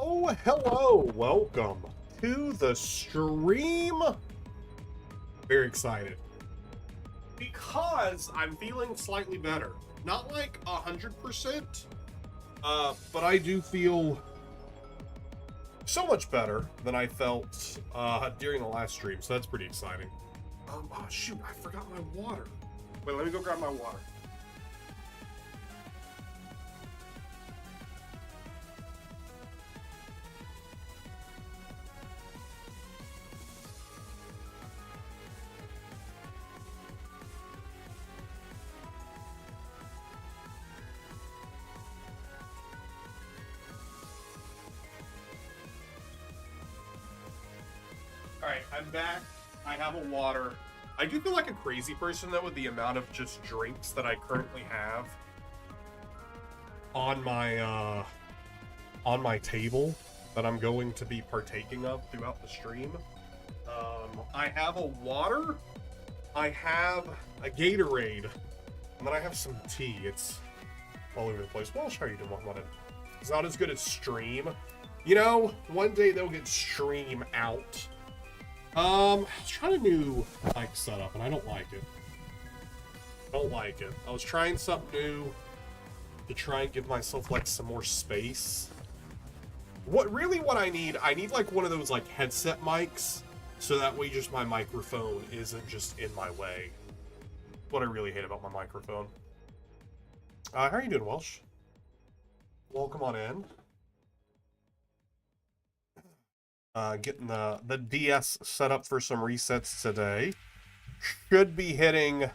Hello, welcome to the stream. Very excited because I'm feeling slightly better. Not like 100%, but I do feel so much better than I felt during the last stream, so that's pretty exciting. Oh shoot, I forgot my water. Wait, let me go grab my water. Alright, I'm back. I have a water. I do feel like a crazy person, though, with the amount of just drinks that I currently have on my table that I'm going to be partaking of throughout the stream. I have a water, I have a Gatorade, and then I have some tea. It's all over the place. Well, how are you doing, Mohammed? It's not as good as stream. You know, one day they'll get stream out. I was trying a new mic setup, and I don't like it. I was trying something new to try and give myself, like, some more space. What I need like one of those, like, headset mics, so that way just my microphone isn't just in my way. What I really hate about my microphone. How are you doing, Welsh? Welcome on in. Getting the DS set up for some resets today. Should be hitting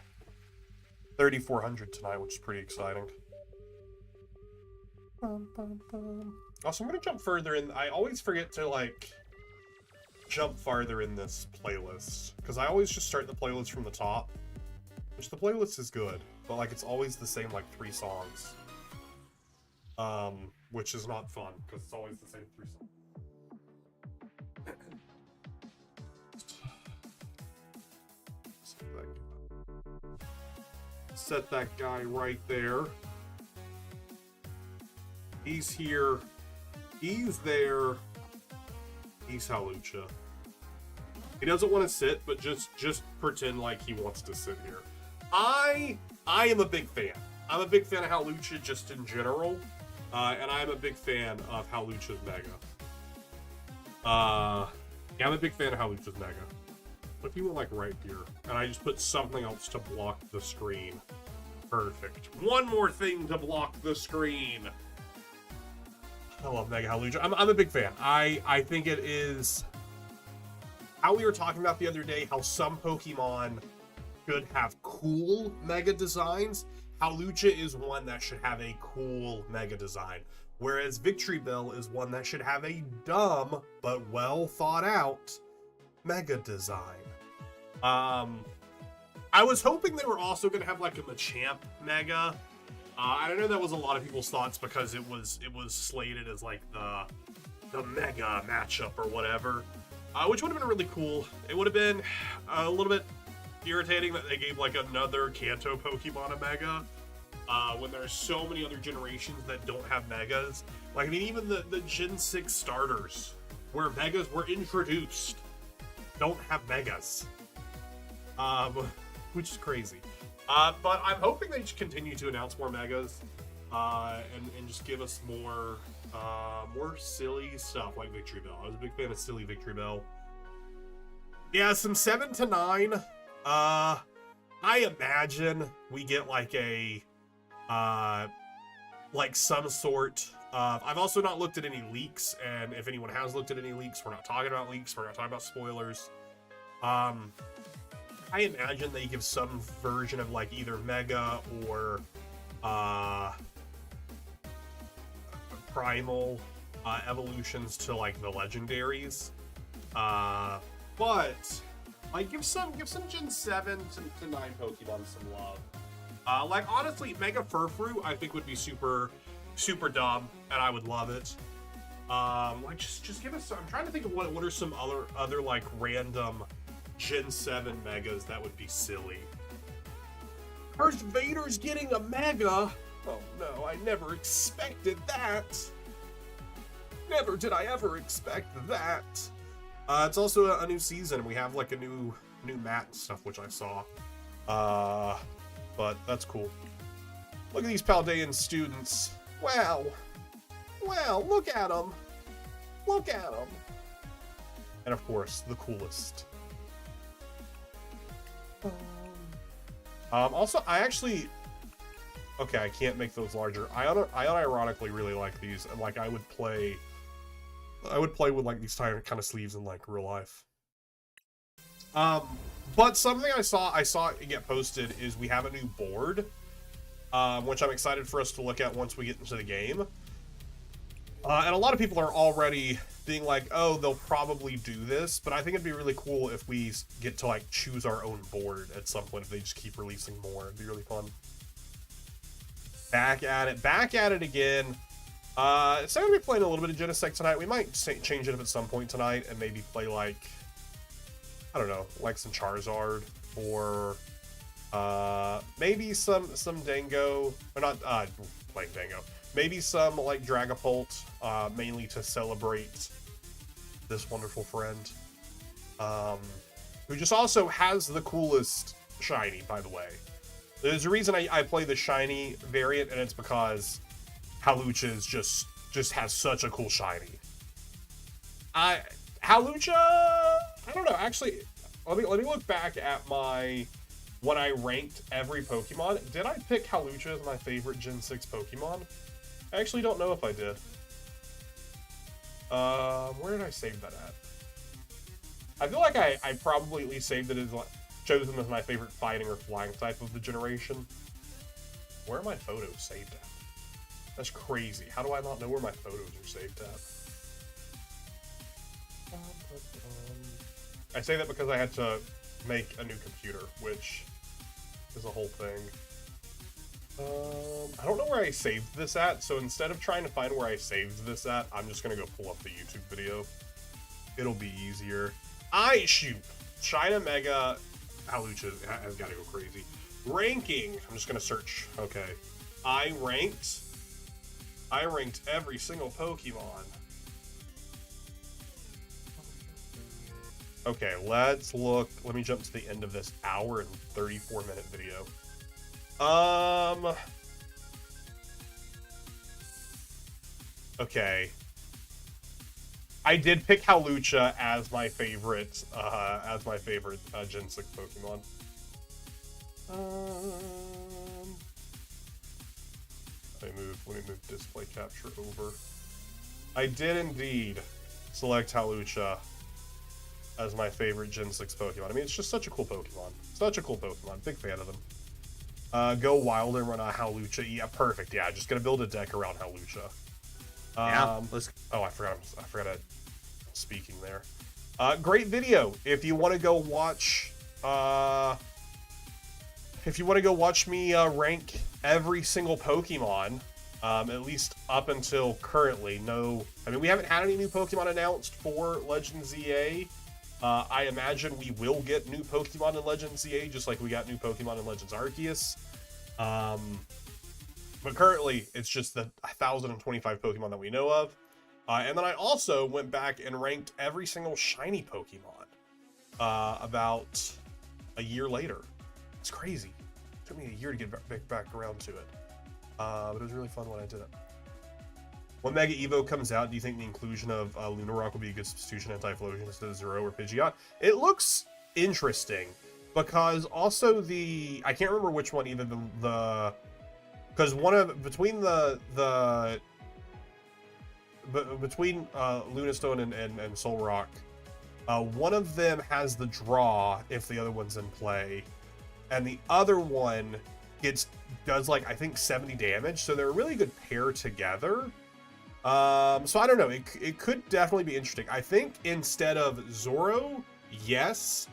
3,400 tonight, which is pretty exciting. Also, I'm gonna jump further in. I always forget to, like, jump farther in this playlist, because I always just start the playlist from the top, which the playlist is good, but, like, it's always the same, like, 3 songs. Which is not fun, because it's always the same 3 songs. Set that guy right there. He's here. He's there. He's Halucha. He doesn't want to sit, but just pretend like he wants to sit here. I am a big fan. I'm a big fan of Halucha just in general, and I'm a big fan of Halucha's Mega. Yeah, I'm a big fan of Halucha's Mega. But if you went, like, right here, and I just put something else to block the screen. Perfect. One more thing to block the screen. I love Mega Halucha. I'm a big fan. I think it is how we were talking about the other day, how some Pokemon should have cool Mega designs. Halucha is one that should have a cool Mega design. Whereas Victory Bell is one that should have a dumb, but well thought out Mega design. I was hoping they were also going to have, like, a Machamp Mega. I don't know, that was a lot of people's thoughts because it was slated as, like, the Mega matchup or whatever, which would have been really cool. It would have been a little bit irritating that they gave, like, another Kanto Pokemon a Mega, when there's so many other generations that don't have Megas. Like, I mean, even the Gen 6 starters, where Megas were introduced, don't have Megas. Which is crazy. But I'm hoping they just continue to announce more Megas, and just give us more silly stuff like Victory Bell. I was a big fan of silly Victory Bell. Yeah, some 7 to 9. I imagine we get, like, a like some sort of... I've also not looked at any leaks, and if anyone has looked at any leaks, we're not talking about leaks, we're not talking about spoilers. I imagine they give some version of, like, either Mega or Primal evolutions to, like, the legendaries. But like, give some Gen 7 to 9 Pokemon some love. Like, honestly, Mega Furfrou I think would be super dumb, and I would love it. Like, just give us. I'm trying to think of what are some other like random Gen 7 Megas that would be silly. First, Vader's getting a Mega. Oh no, I never expected that. Never did I ever expect that. It's also a new season. We have like a new mat and stuff, which I saw. But that's cool. Look at these Paldean students. Wow. Wow, look at them. Look at them. And of course, the coolest. Also, I actually... Okay, I can't make those larger. I unironically really like these, and like I would play with like these kind of sleeves in like real life. But something I saw it get posted is we have a new board, which I'm excited for us to look at once we get into the game. And a lot of people are already being like, oh, they'll probably do this, but I think it'd be really cool if we get to like choose our own board at some point if they just keep releasing more. It'd be really fun. Back at it again. It's not gonna be playing a little bit of Genesect tonight. We might change it up at some point tonight and maybe play like, I don't know, like some Charizard or maybe some Dango, or not playing Dango. Maybe some like Dragapult, mainly to celebrate this wonderful friend, who just also has the coolest shiny, by the way. There's a reason I play the shiny variant, and it's because Hawlucha just has such a cool shiny. Hawlucha, I don't know. Actually, let me look back at when I ranked every Pokemon. Did I pick Hawlucha as my favorite Gen 6 Pokemon? I actually don't know if I did. Where did I save that at? I feel like I probably at least saved it as like, chosen as my favorite fighting or flying type of the generation. Where are my photos saved at? That's crazy. How do I not know where my photos are saved at? I say that because I had to make a new computer, which is a whole thing. I don't know where I saved this at, so instead of trying to find where I saved this at, I'm just gonna go pull up the YouTube video. It'll be easier. Shoot! China Mega Hawlucha has got to go crazy. Ranking. I'm just gonna search. Okay. I ranked every single Pokemon. Okay, let's look. Let me jump to the end of this hour and 34-minute video. Okay. I did pick Hawlucha as my favorite Gen 6 Pokemon. Let me move display capture over. I did indeed select Hawlucha as my favorite Gen 6 Pokemon. I mean, it's just such a cool Pokemon. Such a cool Pokemon. Big fan of them. Go wild and run a Hawlucha. Yeah, perfect. Yeah, just gonna build a deck around Hawlucha. Yeah, let's... Oh, I forgot I'm speaking there. Great video. If you want to go watch me rank every single Pokemon, at least up until currently. No, I mean, we haven't had any new Pokemon announced for Legends EA. I imagine we will get new Pokemon in Legends EA, just like we got new Pokemon in Legends Arceus. But currently, it's just the 1,025 Pokemon that we know of. And then I also went back and ranked every single shiny Pokemon about a year later. It's crazy. It took me a year to get back around to it. But it was really fun when I did it. When Mega Evo comes out, do you think the inclusion of Lunarock will be a good substitution anti-Typhlosion instead of Zero or Pidgeot? It looks interesting, because also I can't remember which one, either because between Lunastone and Solrock, one of them has the draw if the other one's in play, and the other one does like, I think, 70 damage, so they're a really good pair together. So I don't know, it could definitely be interesting. I think instead of Zoro, yes.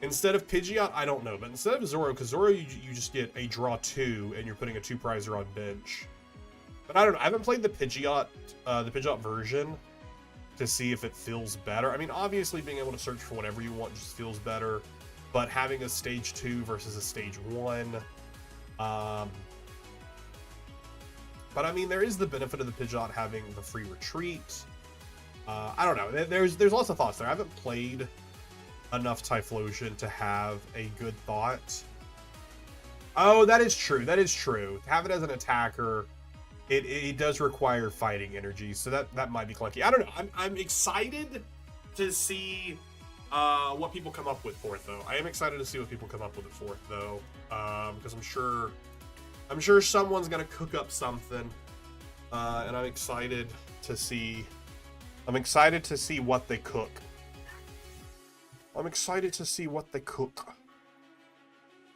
Instead of Pidgeot, I don't know. But instead of Zoro, because Zoro, you just get a draw 2, and you're putting a 2-prizer on bench. But I don't know. I haven't played the Pidgeot version to see if it feels better. I mean, obviously, being able to search for whatever you want just feels better. But having a stage 2 versus a stage 1... But I mean, there is the benefit of the Pidgeot having the free retreat. I don't know. There's lots of thoughts there. I haven't played enough Typhlosion to have a good thought. Oh, that is true. That is true. To have it as an attacker, it does require fighting energy, so that might be clunky. I don't know. I'm excited to see what people come up with for it, though. I am excited to see what people come up with it for it, though, because I'm sure someone's gonna cook up something, and I'm excited to see. I'm excited to see what they cook. I'm excited to see what they cook.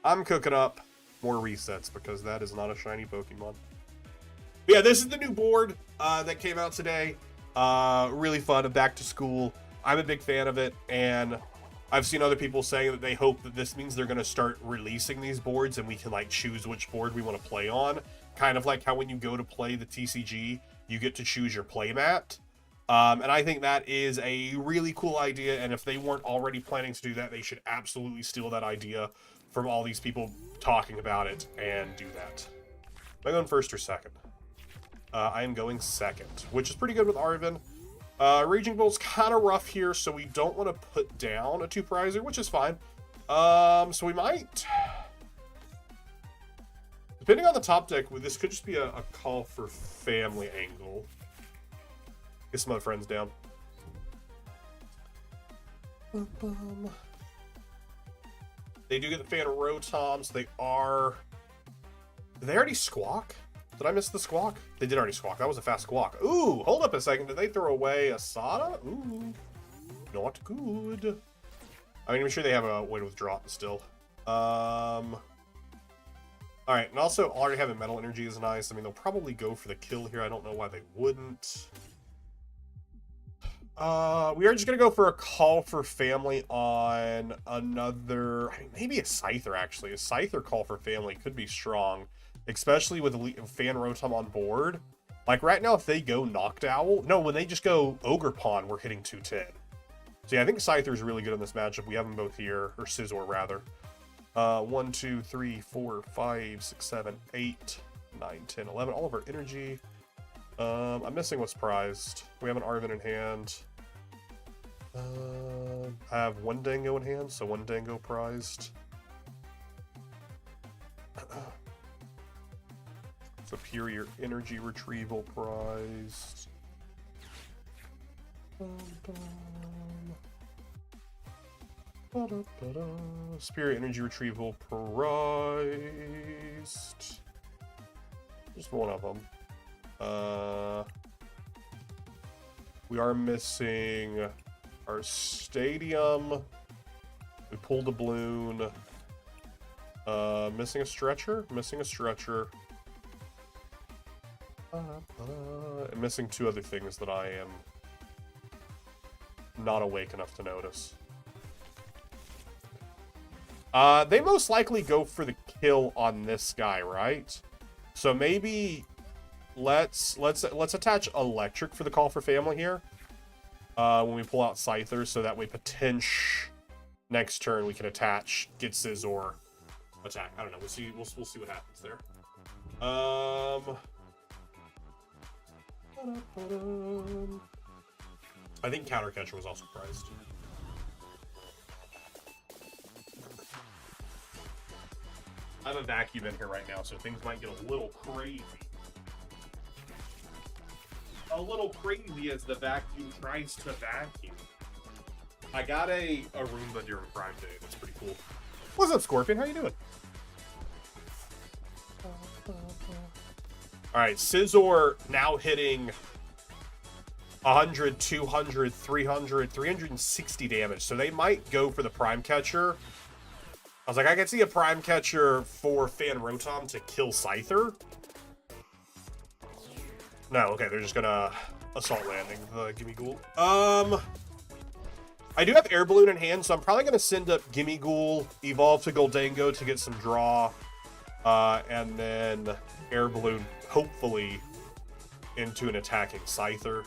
I'm cooking up more resets because that is not a shiny Pokemon. But yeah, this is the new board that came out today. Really fun. Back to school. I'm a big fan of it, and I've seen other people saying that they hope that this means they're going to start releasing these boards and we can like choose which board we want to play on. Kind of like how when you go to play the TCG, you get to choose your playmat. And I think that is a really cool idea, and if they weren't already planning to do that, they should absolutely steal that idea from all these people talking about it and do that. Am I going first or second? I am going second, which is pretty good with Arven. Raging Bolt's kind of rough here, so we don't want to put down a 2-prizer, which is fine. So we might... Depending on the top deck, this could just be a call for family angle. Get some other friends down. They do get the fan Rotoms. They are... Did they already squawk? Did I miss the squawk? They did already squawk. That was a fast squawk. Ooh, hold up a second. Did they throw away a Sada? Ooh, not good. I mean, I'm sure they have a way to withdraw it still. All right, and also already having Metal Energy is nice. I mean, they'll probably go for the kill here. I don't know why they wouldn't. We are just going to go for a call for family on another... I mean, maybe a Scyther, actually. A Scyther call for family could be strong, especially with Fan Rotom on board. Like, right now, if they go Knocked Owl... No, when they just go Ogerpon, we're hitting 210. So, yeah, I think Scyther is really good in this matchup. We have them both here, or Scizor, rather. 1, 2, 3, 4, 5, 6, 7, 8, 9, 10, 11. All of our energy. I'm missing what's prized. We have an Arven in hand. I have one Dango in hand, so one Dango prized. Superior energy retrieval prized. Superior energy retrieval prized. Just one of them. We are missing our stadium. We pulled a balloon. Missing a stretcher. Missing a stretcher. And missing 2 other things that I am not awake enough to notice. They most likely go for the kill on this guy, right? So maybe let's attach Electric for the call for family here. When we pull out Scyther, so that way next turn we can attach, get Scizor, attack. I don't know. We'll see what happens there. I think Counter Catcher was also prized. I have a vacuum in here right now, so things might get a little crazy. A little crazy as the vacuum tries to vacuum. I got a Roomba during Prime Day. That's pretty cool. What's up, Scorpion? How you doing? Alright, Scizor now hitting 100, 200, 300, 360 damage. So they might go for the Prime Catcher. I was like, I can see a Prime Catcher for Fan Rotom to kill Scyther. No, okay, they're just gonna Assault Landing the Gimme Ghoul. I do have Air Balloon in hand, so I'm probably gonna send up Gimme Ghoul, evolve to Goldango to get some draw, and then Air Balloon, hopefully, into an attacking Scyther.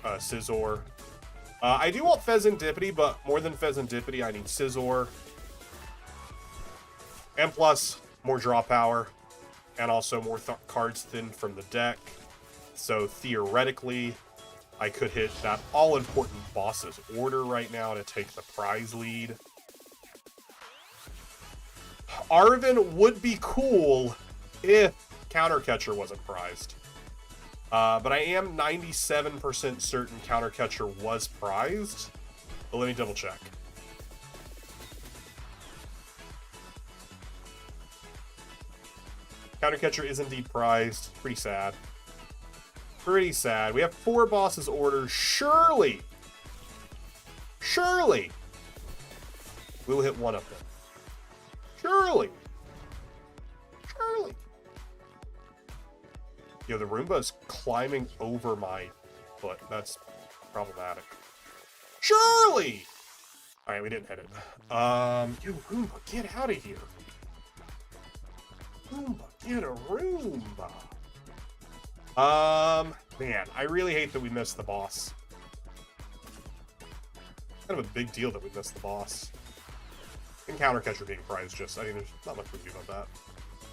Scizor. I do want Pheasantipity, but more than Pheasantipity, I need Scizor. And plus, more draw power. And also more cards thinned from the deck. So theoretically, I could hit that all-important boss's order right now to take the prize lead. Arven would be cool if Counter Catcher wasn't prized. But I am 97% certain Counter Catcher was prized. But let me double check. Counter Catcher is indeed prized. Pretty sad. Pretty sad. We have 4 bosses orders. Surely we'll hit one of them. Surely. Yo, the Roomba is climbing over my foot. That's problematic. Surely! Alright, we didn't hit it. Yo, Roomba, get out of here. Roomba, get a Roomba. Man, I really hate that we missed the boss. Kind of a big deal that we missed the boss. And Counter Catcher being prized there's not much we can do about that.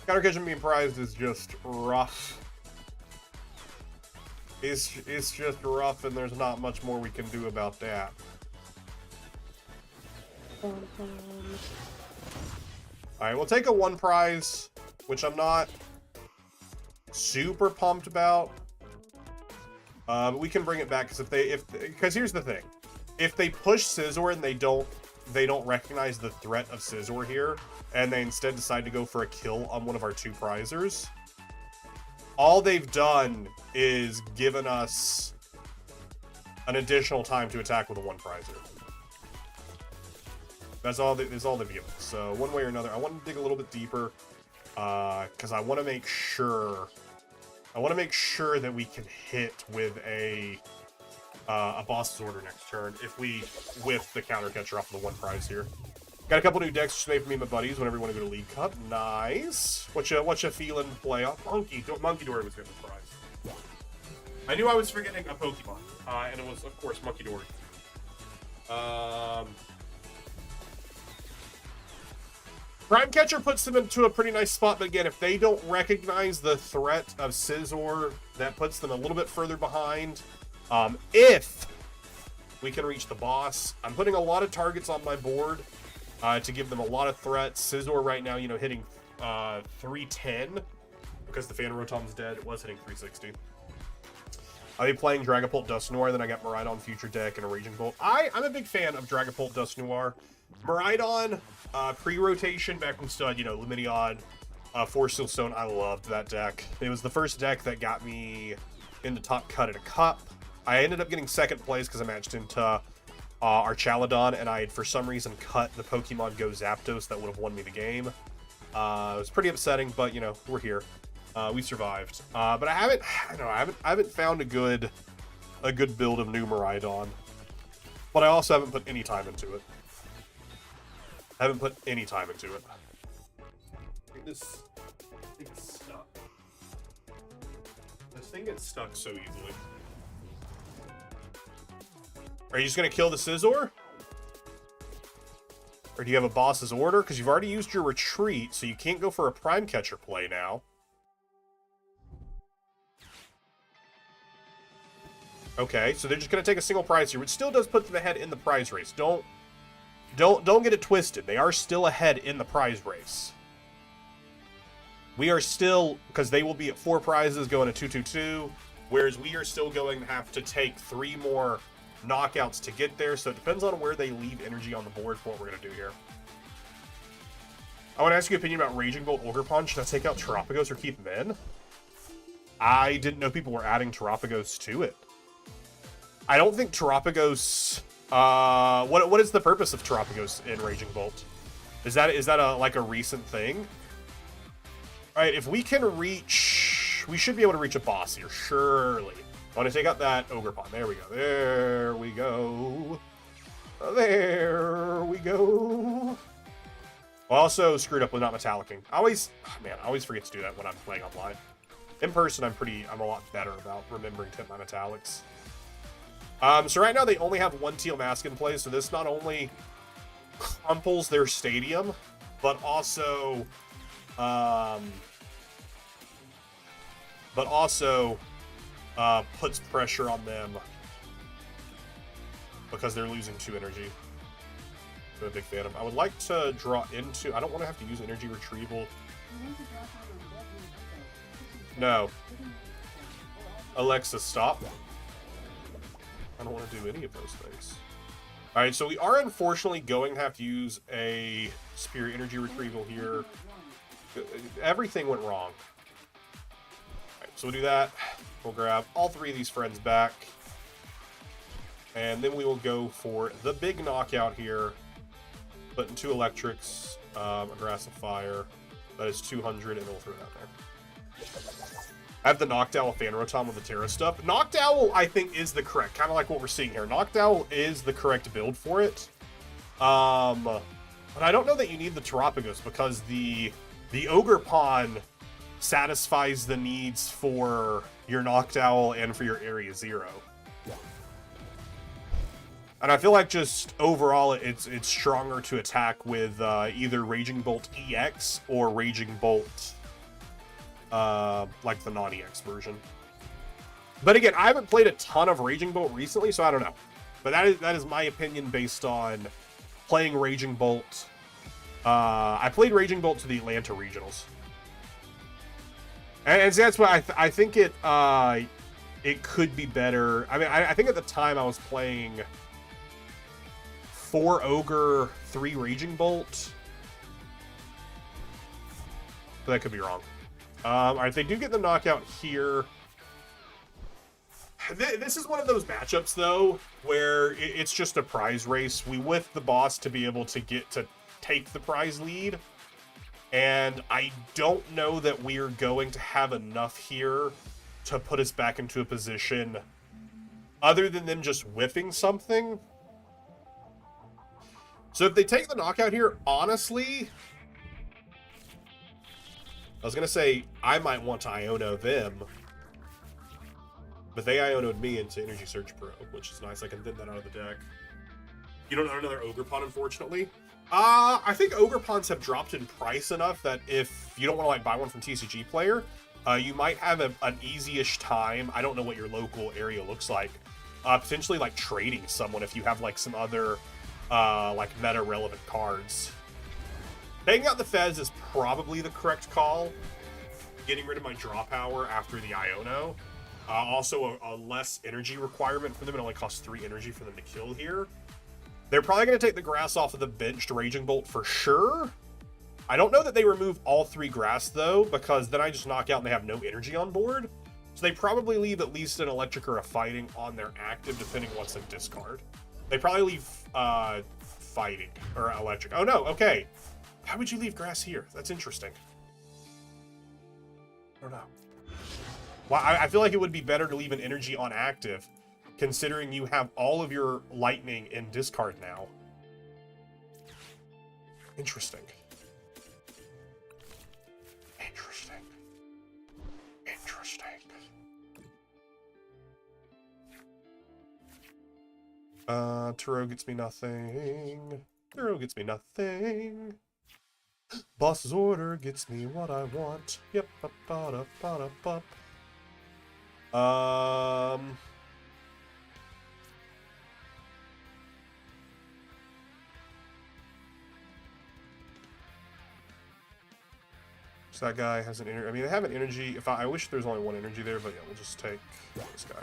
Counter Catcher being prized is just rough. It's just rough, and there's not much more we can do about that. Alright, we'll take a 1 prize, which I'm not super pumped about. But we can bring it back, because here's the thing. If they push Scizor and they don't recognize the threat of Scizor here, and they instead decide to go for a kill on one of our 2 prizers, all they've done is given us an additional time to attack with a 1 prizer. That's all they've given us. So one way or another, I want to dig a little bit deeper, because I want to make sure that we can hit with a boss's order next turn if we whiff the Counter Catcher off of the 1 prize here. Got a couple new decks just made for me and my buddies whenever we want to go to League Cup. Nice. What you feeling, playoff? Monkey Dory was getting the prize. I knew I was forgetting a Pokemon, and it was, of course, Monkey Dory. Prime Catcher puts them into a pretty nice spot, but again, if they don't recognize the threat of Scizor, that puts them a little bit further behind. If we can reach the boss, I'm putting a lot of targets on my board to give them a lot of threats. Scizor right now, hitting 310 because the Phanrotom's dead. It was hitting 360. I'll be playing Dragapult Dusknoir, then I got Miraidon Future Deck and a Raging Bolt. I'm a big fan of Dragapult Dusknoir. Miraidon, pre-rotation, back when still had, Lumineon, Force Seal Stone, I loved that deck. It was the first deck that got me into top cut at a cup. I ended up getting 2nd place because I matched into our Chaladon, and I had for some reason cut the Pokemon Go Zapdos that would have won me the game. It was pretty upsetting, but we're here. We survived. But I haven't found a good build of new Miraidon. But I also haven't put any time into it. I think this thing's stuck. This thing gets stuck so easily. Are you just going to kill the Scizor? Or do you have a boss's order? Because you've already used your retreat, so you can't go for a Prime Catcher play now. Okay, so they're just going to take a single prize here, which still does put them ahead in the prize race. Don't get it twisted. They are still ahead in the prize race. We are still, because they will be at 4 prizes going to 2-2-2, whereas we are still going to have to take 3 more knockouts to get there, so it depends on where they leave energy on the board for what we're going to do here. I want to ask you your opinion about Raging Bolt Ogre Punch. Should I take out Terapagos or keep them in? I didn't know people were adding Terapagos to it. I don't think Terapagos... what is the purpose of Terapagos in Raging Bolt? Is that a recent thing? Alright, if we can reach... We should be able to reach a boss here, surely. I want to take out that Ogre Pond. There we go. There we go. There we go. Also screwed up with not metallicing. I always forget to do that when I'm playing online. In person, I'm a lot better about remembering to hit my metallics. So right now they only have 1 Teal Mask in play, so this not only crumples their stadium, but also puts pressure on them because they're losing 2 energy. I'm a big fan of. I would like to draw into. I don't want to have to use energy retrieval. No. Alexa, stop. I don't want to do any of those things. Alright, so we are unfortunately going to have to use a Spirit Energy Retrieval here. Everything went wrong. Alright, so we'll do that. We'll grab all 3 of these friends back. And then we will go for the big knockout here. Put in 2 electrics, a Grass of Fire. That is 200, and we'll throw that there. I have the Noctowl Phanroton with the Terra stuff. Noctowl, I think, is the correct, kind of like what we're seeing here. Noctowl is the correct build for it. But I don't know that you need the Terapagos, because the Ogre Pawn satisfies the needs for your Noctowl and for your Area 0. And I feel like just overall, it's stronger to attack with either Raging Bolt EX or Raging Bolt, like the non-EX version. But again, I haven't played a ton of Raging Bolt recently, so I don't know. But that is my opinion based on playing Raging Bolt. I played Raging Bolt to the Atlanta Regionals. And so that's why I think it could be better. I mean, I think at the time I was playing 4 Ogre, 3 Raging Bolt. But that could be wrong. Alright, they do get the knockout here. This is one of those matchups, though, where it's just a prize race. We whiff the boss to be able to get to take the prize lead. And I don't know that we're going to have enough here to put us back into a position other than them just whiffing something. So if they take the knockout here, honestly, I was going to say I might want to Iono them, but they Ionoed me into Energy Surge Pro, which is nice. I can thin that out of the deck. You don't own another Ogre Pawn, unfortunately. I think Ogre Pawns have dropped in price enough that if you don't want to like buy one from TCG Player, you might have an easy-ish time. I don't know what your local area looks like. Potentially like trading someone if you have like some other like meta-relevant cards. Taking out the Fez is probably the correct call. Getting rid of my draw power after the Iono. Also a less energy requirement for them. It only costs 3 energy for them to kill here. They're probably going to take the grass off of the benched Raging Bolt for sure. I don't know that they remove all 3 grass, though, because then I just knock out and they have no energy on board. So they probably leave at least an electric or a fighting on their active, depending what's in discard. They probably leave fighting or electric. Oh, no. Okay. How would you leave grass here? That's interesting. I don't know. Well, I feel like it would be better to leave an energy on active, considering you have all of your lightning in discard now. Interesting. Interesting. Interesting. Turo gets me nothing. Turo gets me nothing. Boss's order gets me what I want. Yep. Ba-ba-da-ba-da-ba. So that guy has an energy. I mean, they have an energy. I wish there's only 1 energy there, but yeah, we'll just take this guy.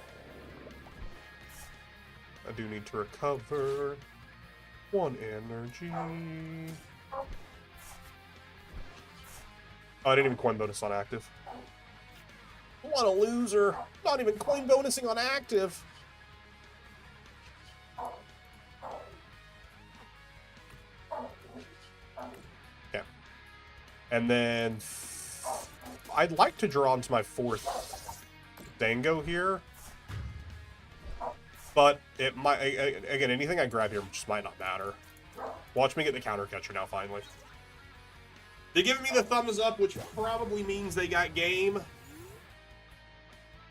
I do need to recover 1 energy. Oh, I didn't even coin bonus on active. What a loser! Not even coin bonusing on active. Yeah. And then I'd like to draw into my 4th Dango here. But it might, again, anything I grab here just might not matter. Watch me get the counter catcher now, finally. They're giving me the thumbs up, which probably means they got game.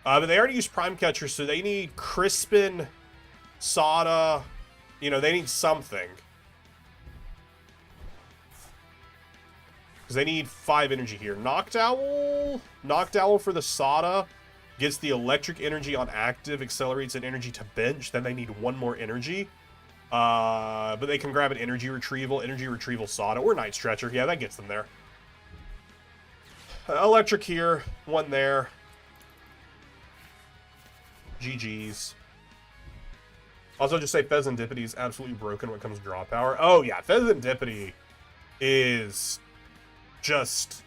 But they already used Prime Catcher, so they need Crispin, Sada. You know, they need something. Because they need 5 energy here. Noctowl for the Sada. Gets the electric energy on active, accelerates an energy to bench. Then they need 1 more energy. But they can grab an energy retrieval Sada, or Night Stretcher. Yeah, that gets them there. Electric here, one there. GG's. Also, just say Pheasantipity is absolutely broken when it comes to draw power. Oh yeah, Pheasantipity is just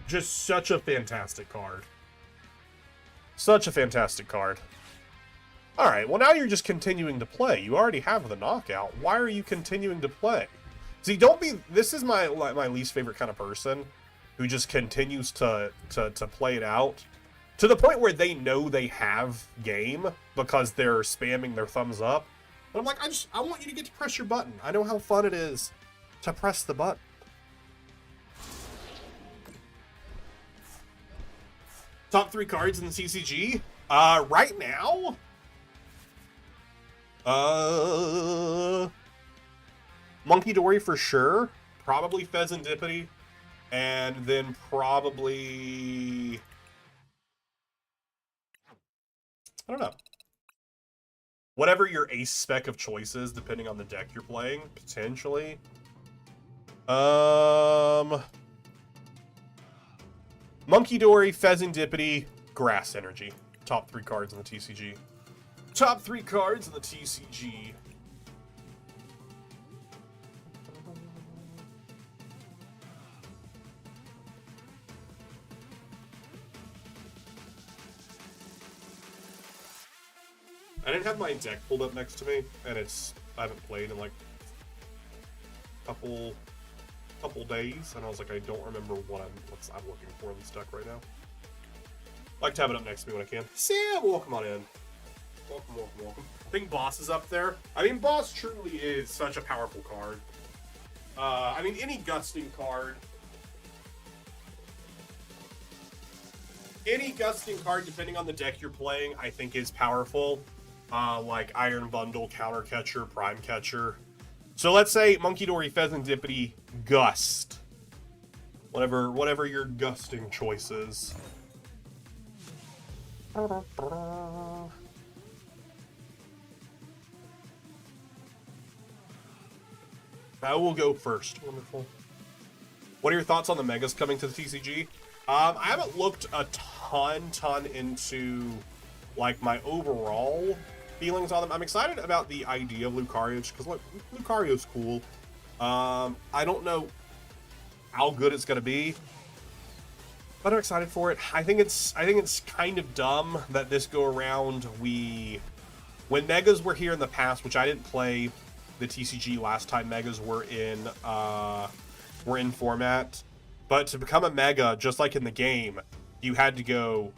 such a fantastic card. Such a fantastic card. Alright, well now you're just continuing to play. You already have the knockout. Why are you continuing to play? See, don't be... This is my least favorite kind of person who just continues to play it out to the point where they know they have game because they're spamming their thumbs up. But I'm like, I want you to get to press your button. I know how fun it is to press the button. Top 3 cards in the TCG? Right now? Monkey Dory for sure. Probably Pheasantipity. And then probably... I don't know. Whatever your ace spec of choice is, depending on the deck you're playing, potentially. Monkey Dory, Pheasantipity, Grass Energy. Top 3 cards in the TCG. Top 3 cards in the TCG. I didn't have my deck pulled up next to me, and I haven't played in like a couple days, and I was like, I don't remember what I'm looking for in this deck right now. I like to have it up next to me when I can. Sam, welcome on in. Welcome. I think Boss is up there. I mean, Boss truly is such a powerful card. I mean, any Gusting card. Any Gusting card, depending on the deck you're playing, I think is powerful. Like Iron Bundle, Counter Catcher, Prime Catcher. So let's say Monkey Dory, Pheasantipity, Gust. Whatever your Gusting choice is. I will go first. Wonderful. What are your thoughts on the Megas coming to the TCG? I haven't looked a ton into like my overall feelings on them. I'm excited about the idea of Lucario, because look, Lucario's cool. I don't know how good it's gonna be, but I'm excited for it. I think it's kind of dumb that this go around when Megas were here in the past, which I didn't play the TCG last time Megas were in format, but to become a Mega, just like in the game, you had to go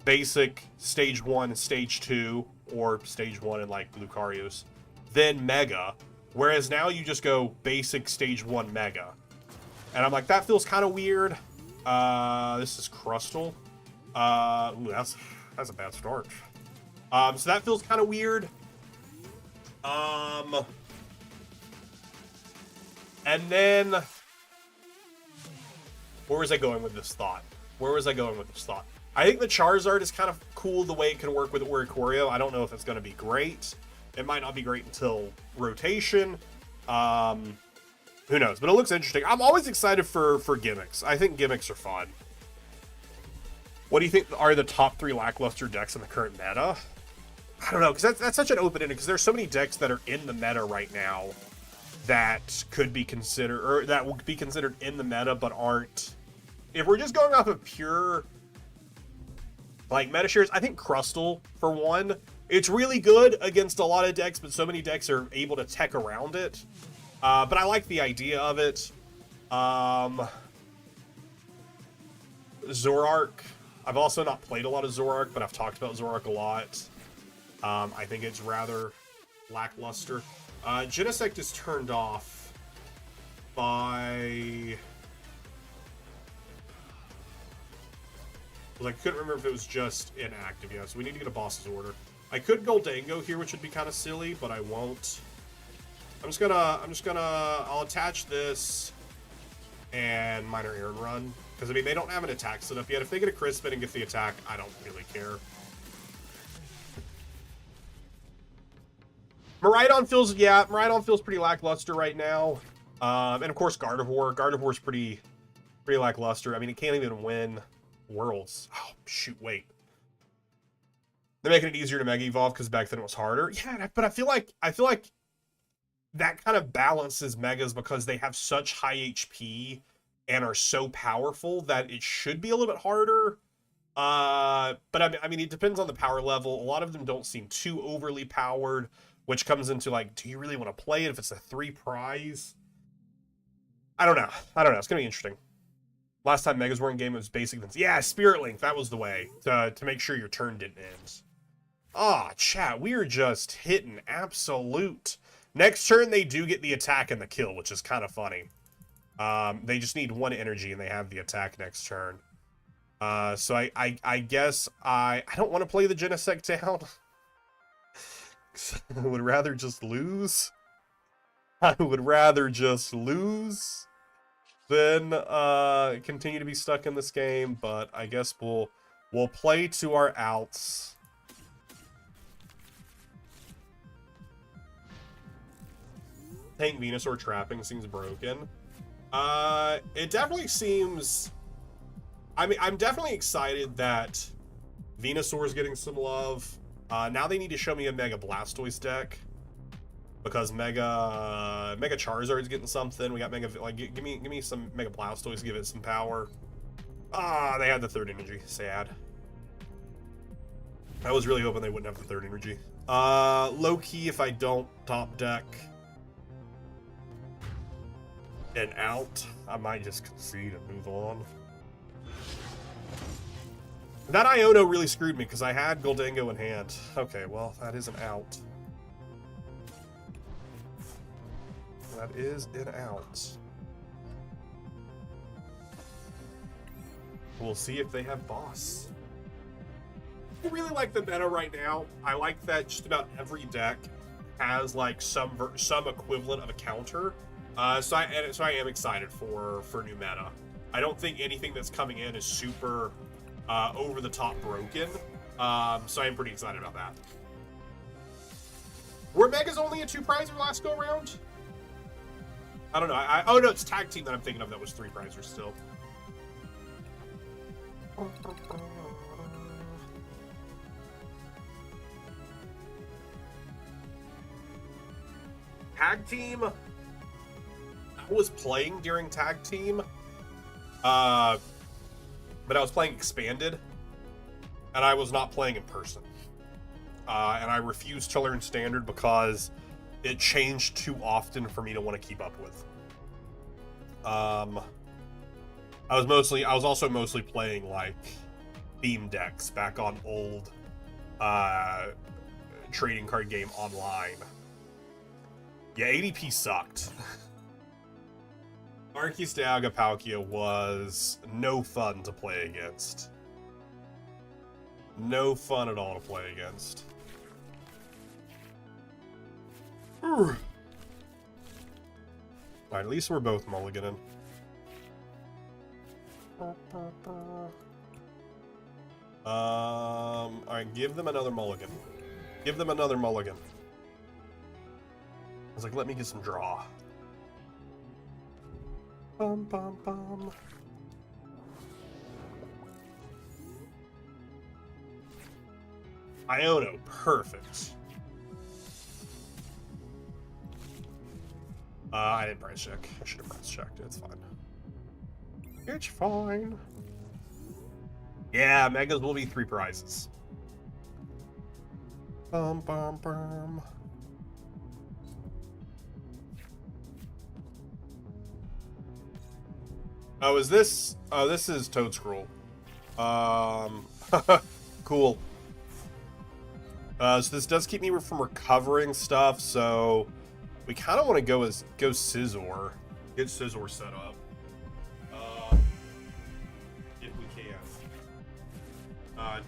basic, stage 1, stage 2, or stage 1 in like Lucario's, then Mega, whereas now you just go basic, stage 1, Mega. And I'm like, that feels kind of weird. This is Crustal. Ooh, that's a bad start. So that feels kind of weird. And then, where was I going with this thought? I think the Charizard is kind of cool the way it can work with Oricorio. I don't know if it's going to be great. It might not be great until rotation. Who knows? But it looks interesting. I'm always excited for gimmicks. I think gimmicks are fun. What do you think are the top 3 lackluster decks in the current meta? I don't know, because that's such an open-ended, because there's so many decks that are in the meta right now that could be considered, or that will be considered in the meta, but aren't. If we're just going off of pure, like, meta shares, I think Crustal, for one, it's really good against a lot of decks, but so many decks are able to tech around it. But I like the idea of it. Zoroark. I've also not played a lot of Zoroark, but I've talked about Zoroark a lot. I think it's rather lackluster. Genesect is turned off by... I couldn't remember if it was just inactive. Yeah, so we need to get a boss's order. I could Goldango here, which would be kind of silly, but I won't. I'll attach this and Minor Errand Run. Because, I mean, they don't have an attack set up yet. If they get a Crispin and get the attack, I don't really care. Miraidon feels pretty lackluster right now. And of course Gardevoir. Gardevoir's pretty lackluster. I mean, it can't even win Worlds. Oh, shoot, wait. They're making it easier to Mega Evolve because back then it was harder. Yeah, but I feel like that kind of balances Megas because they have such high HP and are so powerful that it should be a little bit harder. But I mean, it depends on the power level. A lot of them don't seem too overly powered, which comes into like, do you really want to play it if it's a 3 prize? I don't know. It's gonna be interesting. Last time Megas were in game, it was basic. Yeah, Spirit Link. That was the way to make sure your turn didn't end. Ah, chat. We are just hitting absolute. Next turn, they do get the attack and the kill, which is kind of funny. They just need 1 energy, and they have the attack next turn. So I guess I don't want to play the Genesect down. I would rather just lose. I would rather just lose than continue to be stuck in this game. But I guess we'll play to our outs. Tank Venusaur trapping seems broken. It definitely seems. I mean, I'm definitely excited that Venusaur's getting some love. Now they need to show me a Mega Blastoise deck because Mega Charizard's getting something. We got Mega, like, give me some Mega Blastoise, give it some power. Ah, they had the 3rd energy. Sad. I was really hoping they wouldn't have the 3rd energy. Low key, if I don't top deck and out, I might just concede and move on. That Iono really screwed me because I had Goldango in hand. Okay, well, that is an out. That is an out. We'll see if they have boss. I really like the meta right now. I like that just about every deck has like some equivalent of a counter. So I am excited for new meta. I don't think anything that's coming in is super over the top broken. So I am pretty excited about that. Were Megas only a 2 prizer last go around? I don't know. Oh no, it's tag team that I'm thinking of that was 3 prizers still. Tag team. I was playing during tag team, but I was playing expanded, and I was not playing in person. And I refused to learn standard because it changed too often for me to want to keep up with. I was also mostly playing like theme decks back on old trading card game online. Yeah, ADP sucked. Arceus Dialga Palkia was no fun to play against. No fun at all to play against. Alright, at least we're both mulliganing. Alright, give them another mulligan. Give them another mulligan. I was like, let me get some draw. Bum, bum, bum. Iono, perfect. I didn't price check. I should have price checked. It's fine. It's fine. Yeah, Megas will be 3 prizes. Bum, bum, bum. Oh, is this? Oh, this is Toad Scroll. Cool. So this does keep me from recovering stuff, so we kind of want to go Scizor. Get Scizor set up. If we can.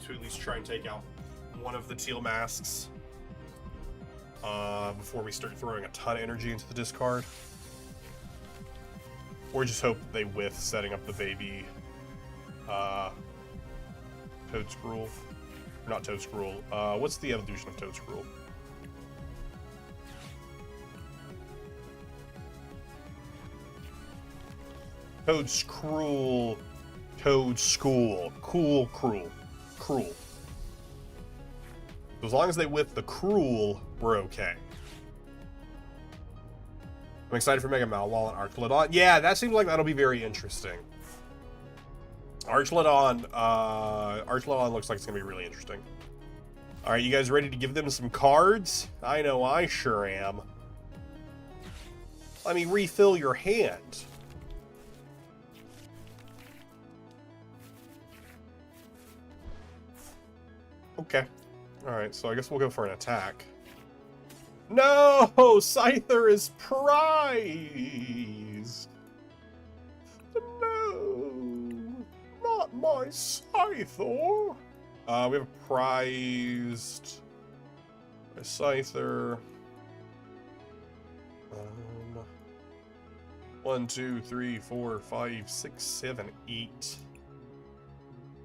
To at least try and take out one of the teal masks. Before we start throwing a ton of energy into the discard. Or just hope they whiff setting up the baby Toad Scroll. Not Toad Scroll. What's the evolution of Toad Scroll? Toad's cruel. Toad's school. Cool, cruel. Cruel. So as long as they whip the cruel, we're okay. I'm excited for Mega Malwall and Archlodon. Yeah, that seems like that'll be very interesting. Archlodon looks like it's gonna be really interesting. All right, you guys ready to give them some cards? I know I sure am. Let me refill your hand. Okay. All right, so I guess we'll go for an attack. No! Scyther is prized! No! Not my Scyther! We have a prized... a Scyther. 1, 2, 3, 4, 5, 6, 7, 8,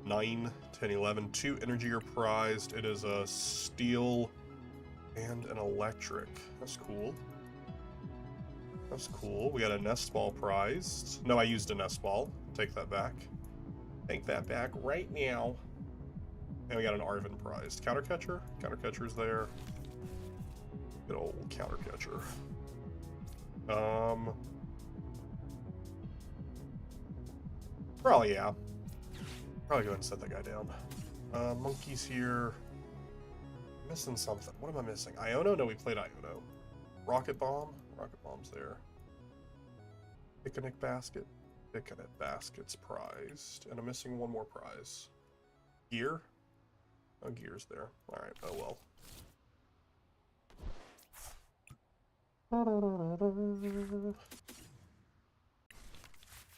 9, 10, 11. 2 energy are prized. It is a steel and an electric. That's cool. That's cool. We got a nest ball prized. No, I used a nest ball. Take that back. Take that back right now. And we got an Arven prized. Countercatcher? Countercatcher's there. Good old countercatcher. Probably, yeah. Probably go ahead and set that guy down. Monkey's here. Missing something. What am I missing? Iono? No, we played Iono. Rocket Bomb? Rocket Bomb's there. Picnic Basket? Picnic Basket's prized. And I'm missing one more prize. Gear? No gear's there. Alright, oh well.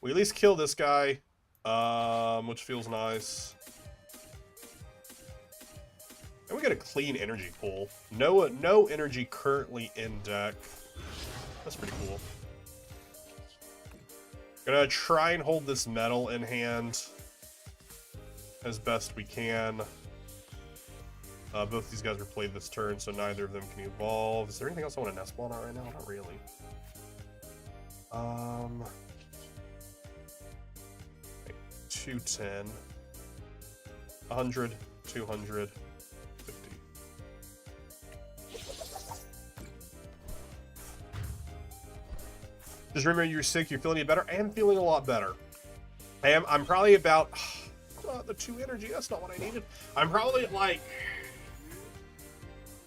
We at least kill this guy, which feels nice. And we get a clean energy pool. No energy currently in deck. That's pretty cool. Gonna try and hold this metal in hand as best we can. Both these guys were played this turn, so neither of them can evolve. Is there anything else I want to nest ball on right now? Not really. 210, 100, 200, 50. Just remember you're sick, you're feeling any better? I am feeling a lot better. I'm probably about the 2 energy, that's not what I needed. I'm probably at like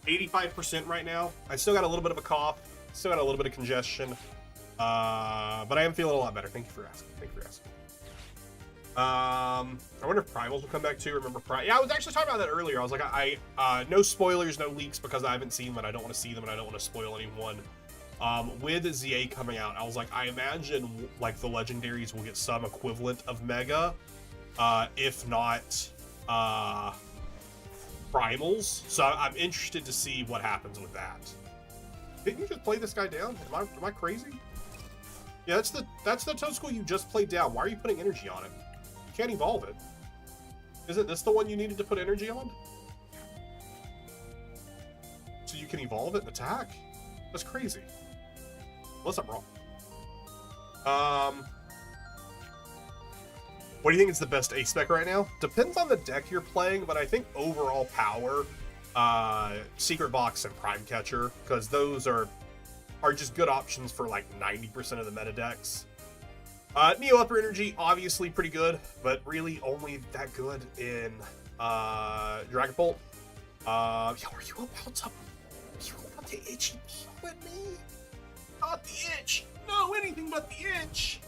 85% right now. I still got a little bit of a cough, still got a little bit of congestion. But I am feeling a lot better. Thank you for asking. Thank you for asking. I wonder if Primals will come back too. Remember Yeah, I was actually talking about that earlier. I was like, no spoilers, no leaks, because I haven't seen them and I don't want to see them and I don't want to spoil anyone. With ZA coming out, I was like, I imagine like the legendaries will get some equivalent of Mega, if not Primals. So I'm interested to see what happens with that. Didn't you just play this guy down? Am I crazy? Yeah, that's the Toadstool you just played down. Why are you putting energy on it? You can't evolve it. Isn't this the one you needed to put energy on? So you can evolve it and attack? That's crazy. Unless I'm wrong. What do you think is the best ace spec right now? Depends on the deck you're playing, but I think overall power, Secret Box and Prime Catcher, because those are just good options for like 90% of the meta decks. Neo Upper Energy, obviously pretty good, but really only that good in Dragon Bolt. Are you about to itch at me? Not the itch! No, anything but the itch!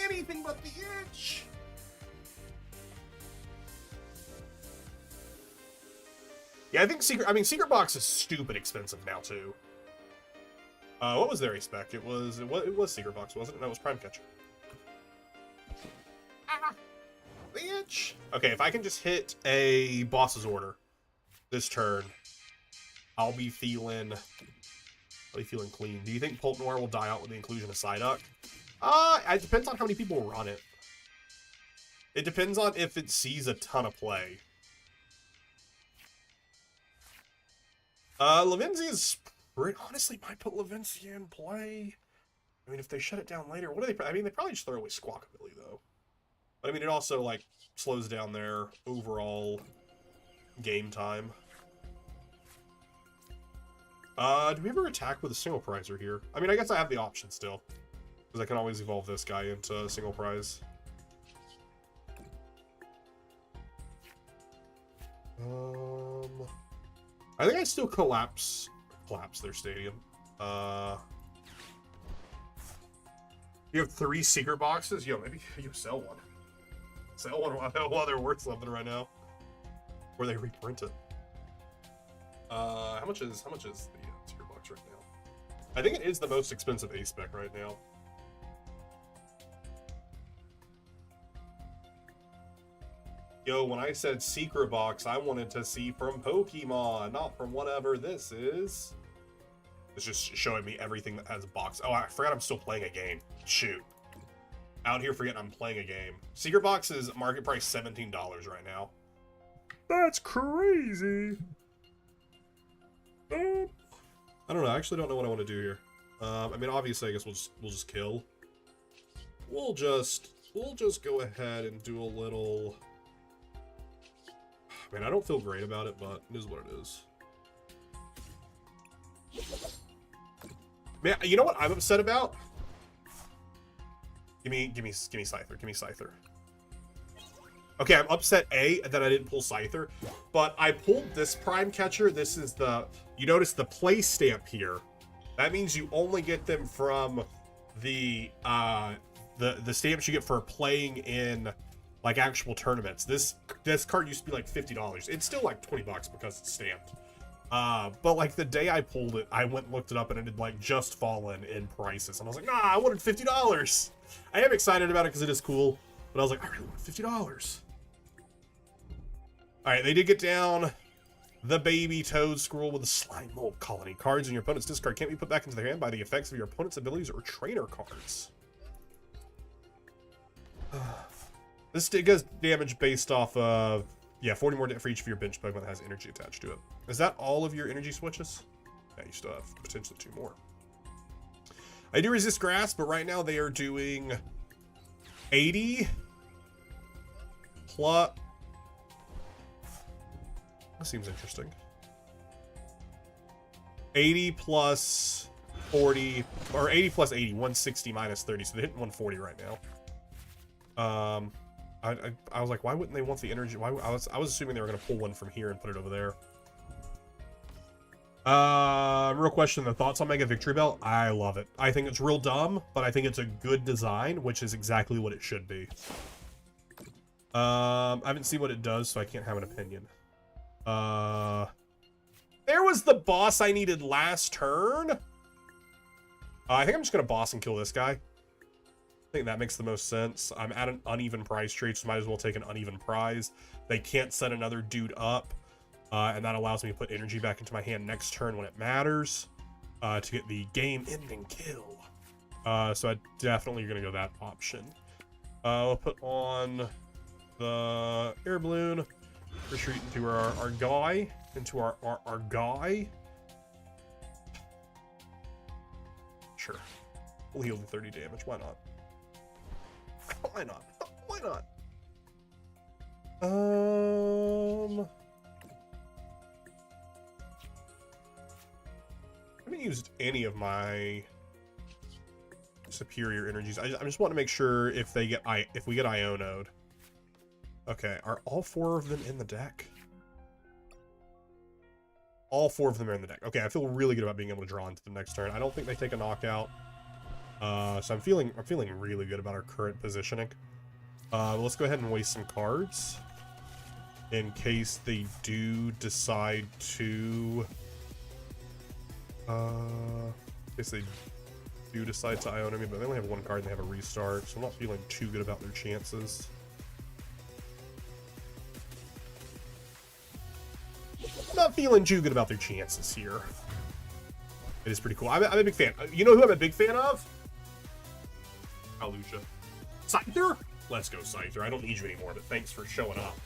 Anything but the itch! Yeah, I think Secret Box is stupid expensive now too. What was their spec? It was Secret Box, wasn't it? No, it was Prime Catcher. Bitch. Okay, if I can just hit a boss's order this turn, I'll be feeling clean. Do you think Pult Noir will die out with the inclusion of Psyduck? It depends on how many people run it. It depends on if it sees a ton of play. Levincia is honestly might put Levincia in play. I mean, if they shut it down later, what do they... I mean, they probably just throw away Squawkabilly, though. But, I mean, it also, like, slows down their overall game time. Do we ever attack with a single prizer here? I mean, I guess I have the option still. Because I can always evolve this guy into a single prize. I think I still collapse their stadium. You have 3 secret boxes? Yo, maybe you sell one. Sell one while they're worth something right now. Or they reprint it. How much is the secret box right now? I think it is the most expensive A spec right now. Yo, when I said secret box, I wanted to see from Pokemon, not from whatever this is. It's just showing me everything that has a box. Oh, I forgot I'm still playing a game. Shoot. Out here forgetting I'm playing a game. Secret box is market price $17 right now. That's crazy. I don't know. I actually don't know what I want to do here. I mean, obviously, I guess we'll just kill. We'll just go ahead and do a little... I mean, I don't feel great about it, but it is what it is. Man, you know what I'm upset about? Give me Scyther. Give me Scyther. Okay, I'm upset that I didn't pull Scyther, but I pulled this Prime Catcher. This is the... You notice the play stamp here. That means you only get them from the stamps you get for playing in like actual tournaments. This card used to be like $50. It's still like $20 because it's stamped. But like the day I pulled it, I went and looked it up and it had like just fallen in prices. And I was like, nah, I wanted $50. I am excited about it because it is cool, but I was like, I really want $50. All right, they did get down the baby toad scroll with the slime mold colony. Cards in your opponent's discard can't be put back into their hand by the effects of your opponent's abilities or trainer cards. This does damage based off of, yeah, 40 more for each of your bench Pokemon that has energy attached to it. Is that all of your energy switches? Yeah, you still have potentially 2 more. I do resist grass, but right now they are doing 80 plus... That seems interesting. 80 plus 40, or 80 plus 80, 160 minus 30, so they're hitting 140 right now. I was like, why wouldn't they want the energy? Why I was assuming they were gonna pull one from here and put it over there. Real question, the thoughts on Mega Victory Belt? I love it. I think it's real dumb, but I think it's a good design, which is exactly what it should be. I haven't seen what it does, so I can't have an opinion. There was the boss I needed last turn. I think I'm just gonna boss and kill this guy. I think that makes the most sense. I'm at an uneven prize trade, so might as well take an uneven prize. They can't set another dude up, and that allows me to put energy back into my hand next turn when it matters, to get the game-ending kill. So I definitely gonna go that option. We'll put on the air balloon. Retreat into our guy. Into our guy. Sure. We'll heal the 30 damage. Why not? Why not? Why not? I haven't used any of my superior energies. I just want to make sure if we get Iono'd. Okay, are all 4 of them in the deck? All 4 of them are in the deck. Okay, I feel really good about being able to draw into the next turn. I don't think they take a knockout. So I'm feeling really good about our current positioning. Let's go ahead and waste some cards in case they do decide to Iona me, but they only have 1 card and they have a restart, so I'm not feeling too good about their chances. Not feeling too good about their chances here. It is pretty cool. I'm a big fan. You know who I'm a big fan of? Aluja. Scyther? Let's go, Scyther. I don't need you anymore, but thanks for showing up.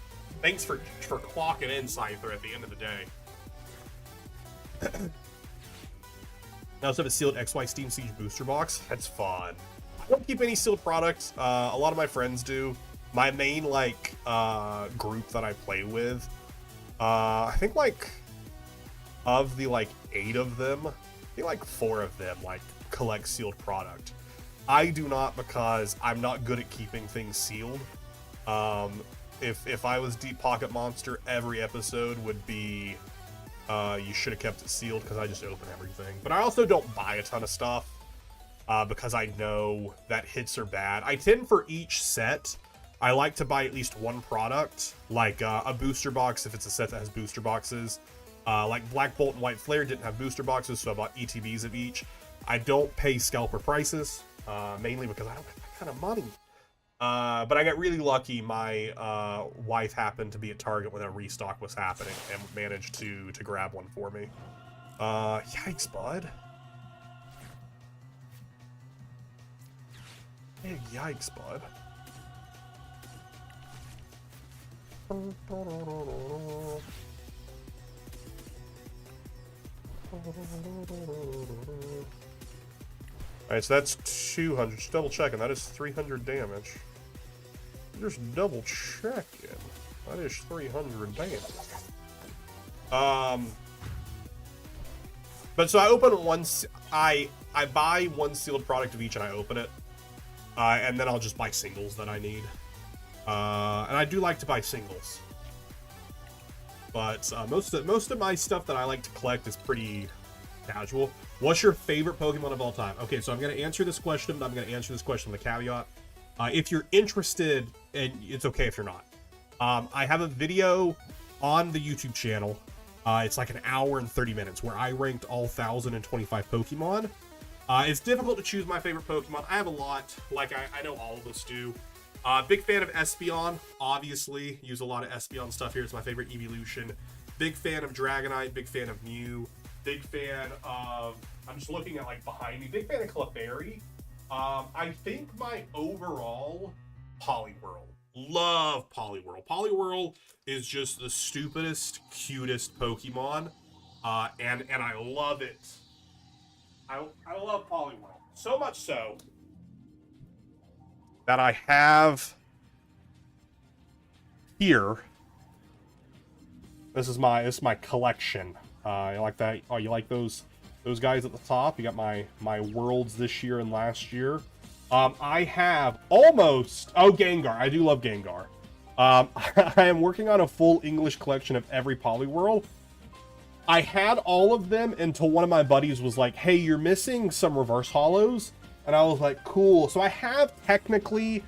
Thanks for clocking in, Scyther, at the end of the day. I also have a sealed XY Steam Siege booster box. That's fun. I don't keep any sealed products. A lot of my friends do. My main, like, group that I play with, I think, like, of the, like, 8 of them, I think, like, 4 of them, like, collect sealed product. I do not, because I'm not good at keeping things sealed. If I was Deep Pocket Monster, every episode would be, you should have kept it sealed, because I just open everything. But I also don't buy a ton of stuff, because I know that hits are bad. I tend, for each set, I like to buy at least one product, like a booster box if it's a set that has booster boxes. Like Black Bolt and White Flare didn't have booster boxes, so I bought ETBs of each. I don't pay scalper prices, mainly because I don't have that kind of money. But I got really lucky. My wife happened to be at Target when a restock was happening and managed to grab one for me. Yikes, bud. Big yikes, bud. Alright, so that's 200. Just double checking. That is 300 damage. Just double checking. That is 300 damage. But so I open one. I buy one sealed product of each, and I open it, and then I'll just buy singles that I need. And I do like to buy singles, but most of my stuff that I like to collect is pretty casual. What's your favorite Pokemon of all time? Okay, so I'm going to answer this question, but I'm going to answer this question with a caveat. If you're interested, and it's okay if you're not, I have a video on the YouTube channel. It's like an hour and 30 minutes where I ranked all 1,025 Pokemon. It's difficult to choose my favorite Pokemon. I have a lot, like I know all of us do. Big fan of Espeon, obviously. Use a lot of Espeon stuff here. It's my favorite evolution. Big fan of Dragonite. Big fan of Mew. Big fan of... I'm just looking at, like, behind me. Big fan of Clefairy. I think my overall... Poliwhirl. Love Poliwhirl. Poliwhirl is just the stupidest, cutest Pokemon. And I love it. I love Poliwhirl. So much so that I have here. This is my collection. You like that? Oh, you like those guys at the top? You got my worlds this year and last year. I have almost... Oh, Gengar. I do love Gengar. I am working on a full English collection of every Poliwhirl. I had all of them until one of my buddies was like, hey, you're missing some reverse hollows. And I was like, cool. So I have technically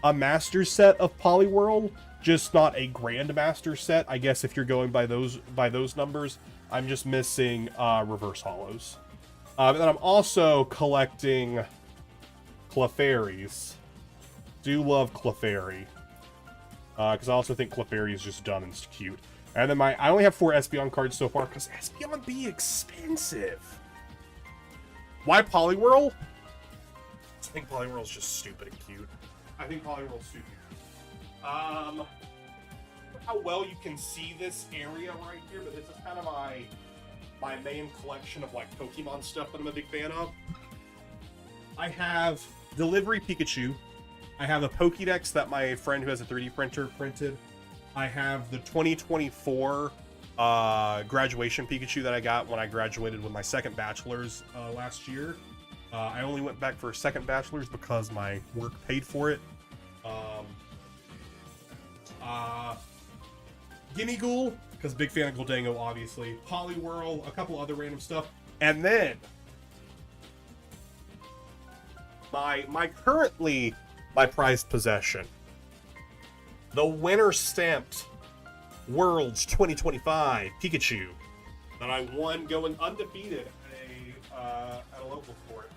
a master set of Poliwhirl, just not a Grandmaster set. I guess if you're going by those numbers, I'm just missing reverse hollows. And then I'm also collecting Clefairies. Do love Clefairy. Because I also think Clefairy is just dumb and cute. And then I only have 4 Espeon cards so far, because Espeon be expensive. Why Poliwhirl? I think Poliwhirl's just stupid and cute. I think Poliwhirl's stupid. How well you can see this area right here, but this is kind of my main collection of, like, Pokemon stuff that I'm a big fan of. I have Delivery Pikachu. I have a Pokédex that my friend who has a 3D printer printed. I have the 2024 graduation Pikachu that I got when I graduated with my second bachelor's last year. I only went back for a second bachelor's because my work paid for it. Gimmighoul, because big fan of Gholdengo, obviously. Poliwhirl, a couple other random stuff. And then my currently my prized possession, the winner stamped Worlds 2025 Pikachu that I won going undefeated at a local sport.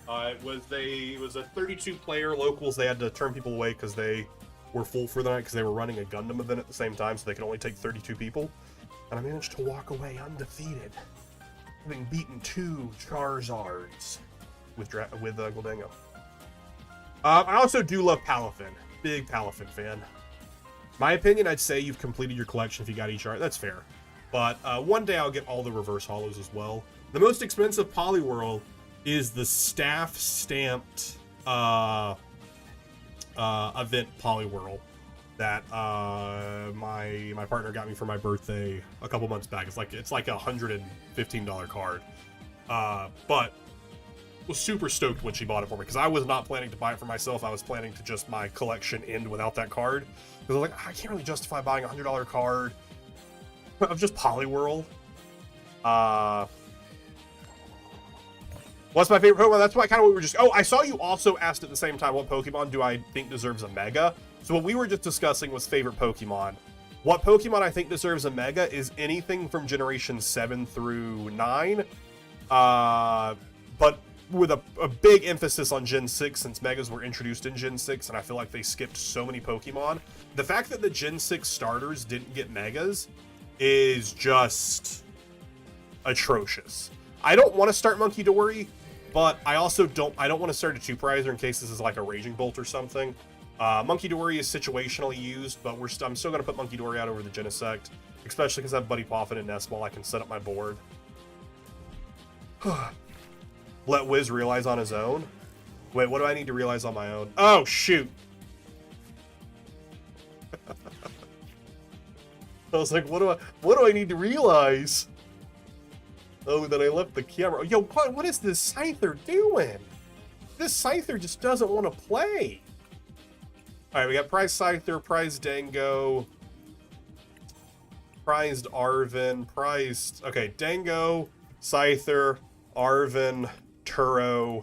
It was a 32 player locals. They had to turn people away because they were full for the night because they were running a Gundam event at the same time, so they could only take 32 people. And I managed to walk away undefeated, having beaten 2 Charizards with Gholdengo. I also do love Palafin. Big Palafin fan. My opinion, I'd say you've completed your collection if you got each art. That's fair. But one day I'll get all the reverse hollows as well. The most expensive Poliwhirl is the staff stamped event Poliwhirl that my partner got me for my birthday a couple months back. It's like a $115 card. But was super stoked when she bought it for me because I was not planning to buy it for myself. I was planning to just my collection end without that card. Because I was like, I can't really justify buying a $100 card of just Poliwhirl. What's my favorite Pokemon? That's why kind of what we were just... Oh, I saw you also asked at the same time, what Pokemon do I think deserves a Mega? So what we were just discussing was favorite Pokemon. What Pokemon I think deserves a Mega is anything from Generation 7 through 9. But with a big emphasis on Gen 6 since Megas were introduced in Gen 6, and I feel like they skipped so many Pokemon. The fact that the Gen 6 starters didn't get Megas is just atrocious. I don't want to start Monkey Dory, but I also don't want to start a Two-Prizer in case this is like a Raging Bolt or something. Monkey Dory is situationally used, but I'm still going to put Monkey Dory out over the Genesect, especially because I have Buddy Poffin and Nestball. I can set up my board. Let Wiz realize on his own. Wait, what do I need to realize on my own? Oh, shoot. I was like, what do I need to realize? Oh, that I left the camera. Yo, what is this Scyther doing? This Scyther just doesn't want to play. All right, we got Prized Scyther, Prized Dango, Prized Arven, Prized... Okay, Dango, Scyther, Arven, Turo,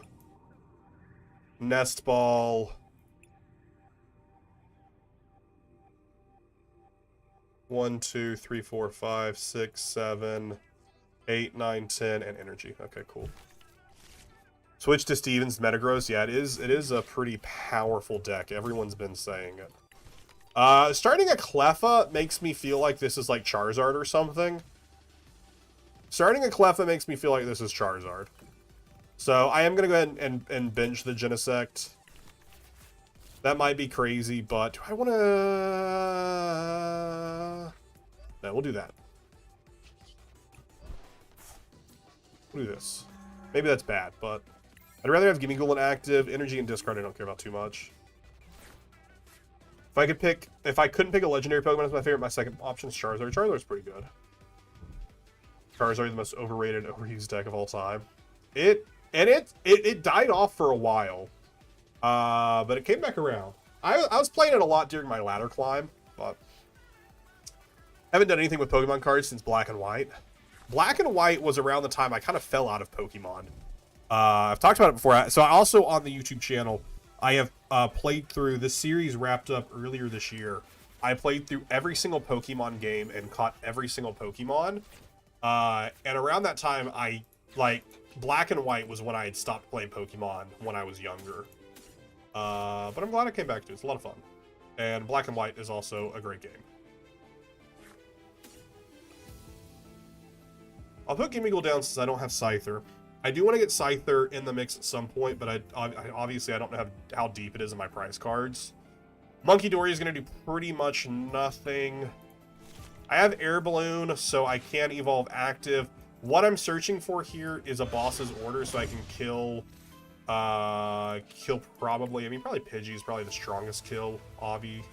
Nestball, 1, 2, 3, 4, 5, 6, 7, 8, 9, 10, and Energy. Okay, cool. Switch to Steven's Metagross. Yeah, it is a pretty powerful deck. Everyone's been saying it. Starting a Cleffa makes me feel like this is like Charizard or something. Starting a Cleffa makes me feel like this is Charizard. So I am going to go ahead and bench the Genesect. That might be crazy, but do I want to... No, we'll do that. We'll do this. Maybe that's bad, but... I'd rather have Gimme Ghoul active. Energy and discard I don't care about too much. If I couldn't pick a legendary Pokemon as my favorite, my second option is Charizard. Charizard's pretty good. Charizard, the most overrated, overused deck of all time. It died off for a while. But it came back around. I was playing it a lot during my ladder climb, but haven't done anything with Pokemon cards since Black and White. Black and White was around the time I kind of fell out of Pokemon. I've talked about it before. So I also, on the YouTube channel, I have played through, this series wrapped up earlier this year. I played through every single Pokemon game and caught every single Pokemon. And around that time, Black and White was when I had stopped playing Pokemon when I was younger. But I'm glad I came back to it. It's a lot of fun. And Black and White is also a great game. I'll put Gimme Ghoul down since I don't have Scyther. I do want to get Scyther in the mix at some point, but I obviously I don't know how deep it is in my prize cards. Monkey Dory is going to do pretty much nothing. I have Air Balloon, so I can evolve active. What I'm searching for here is a boss's order, so I can kill probably, probably Pidgey is probably the strongest kill. Obby.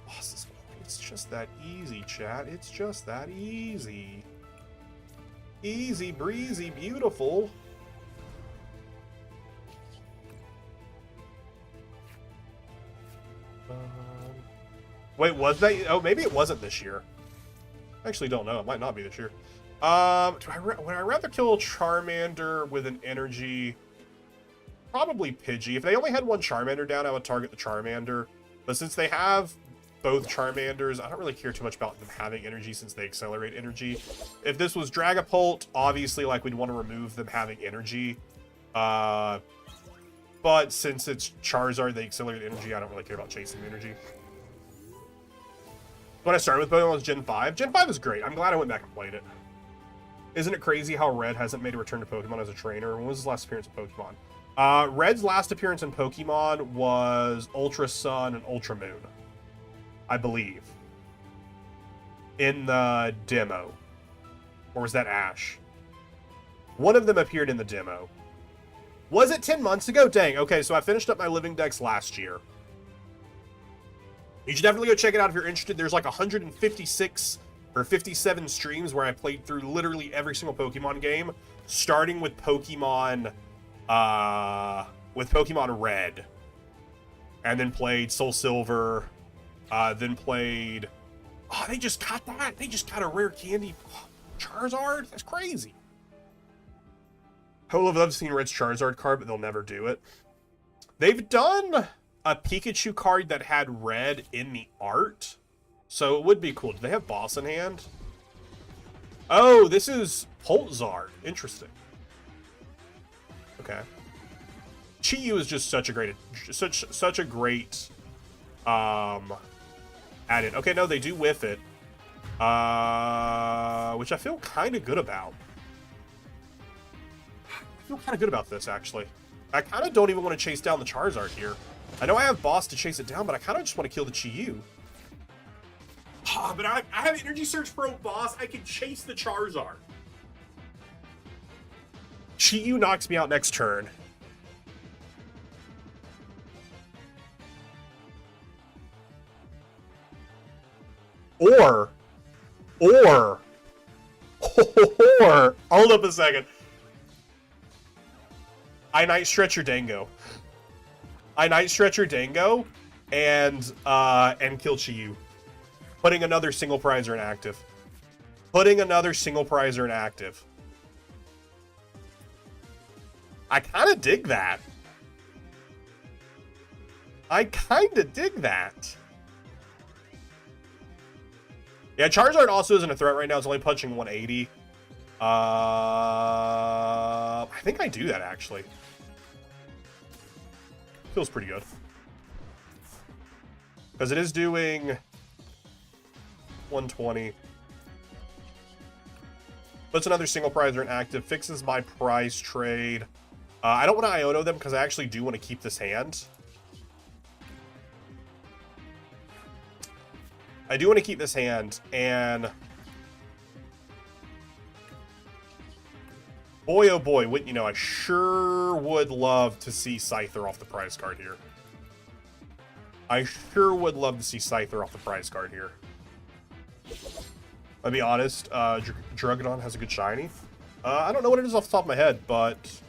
Boss's order. It's just that easy, chat. It's just that easy. Easy breezy, beautiful. Wait, was that? Oh, maybe it wasn't this year. I actually don't know. It might not be this year. Would I rather kill Charmander with an energy? Probably Pidgey. If they only had one Charmander down, I would target the Charmander. But since they have both Charmanders, I don't really care too much about them having energy since they accelerate energy. If this was Dragapult, obviously, we'd want to remove them having energy. But since it's Charizard, they accelerate energy, I don't really care about chasing energy. When I started with Pokemon was Gen 5. Gen 5 is great. I'm glad I went back and played it. Isn't it crazy how Red hasn't made a return to Pokemon as a trainer? When was his last appearance in Pokemon? Red's last appearance in Pokemon was Ultra Sun and Ultra Moon, I believe, in the demo. Or was that Ash? One of them appeared in the demo. Was it 10 months ago? Dang. Okay, so I finished up my living decks last year. You should definitely go check it out if you're interested. There's like 156 or 57 streams where I played through literally every single Pokemon game, starting with Pokemon Red, and then played Soul Silver, then played. Oh, they just got that. They just got a rare candy Charizard. That's crazy. I would love to see Red's Charizard card, but they'll never do it. They've done a Pikachu card that had red in the art, so it would be cool. Do they have Boss in hand? Oh, this is Poltzard. Interesting. Okay. Chi-Yu is just such a great add-in. Okay, no, they do whiff it, which I feel kind of good about. I feel kind of good about this, actually. I kind of don't even want to chase down the Charizard here. I know I have Boss to chase it down, but I kind of just want to kill the Chi-Yu. Oh, but I have Energy Surge Pro Boss. I can chase the Charizard. Chi-Yu knocks me out next turn. Or, hold up a second. I Night Stretcher Dango. I Night Stretcher Dango and kill Chi-Yu. Putting another single prizer in active. I kind of dig that. Yeah, Charizard also isn't a threat right now. It's only punching 180. I think I do that, actually. Feels pretty good. Because it is doing 120. Puts another single prizer in active. Fixes my prize trade. I don't want to Iono them because I actually do want to keep this hand. I do want to keep this hand, and boy, oh boy, wouldn't you know, I sure would love to see Scyther off the prize card here. I'll be honest, Druggadon has a good shiny. I don't know what it is off the top of my head, but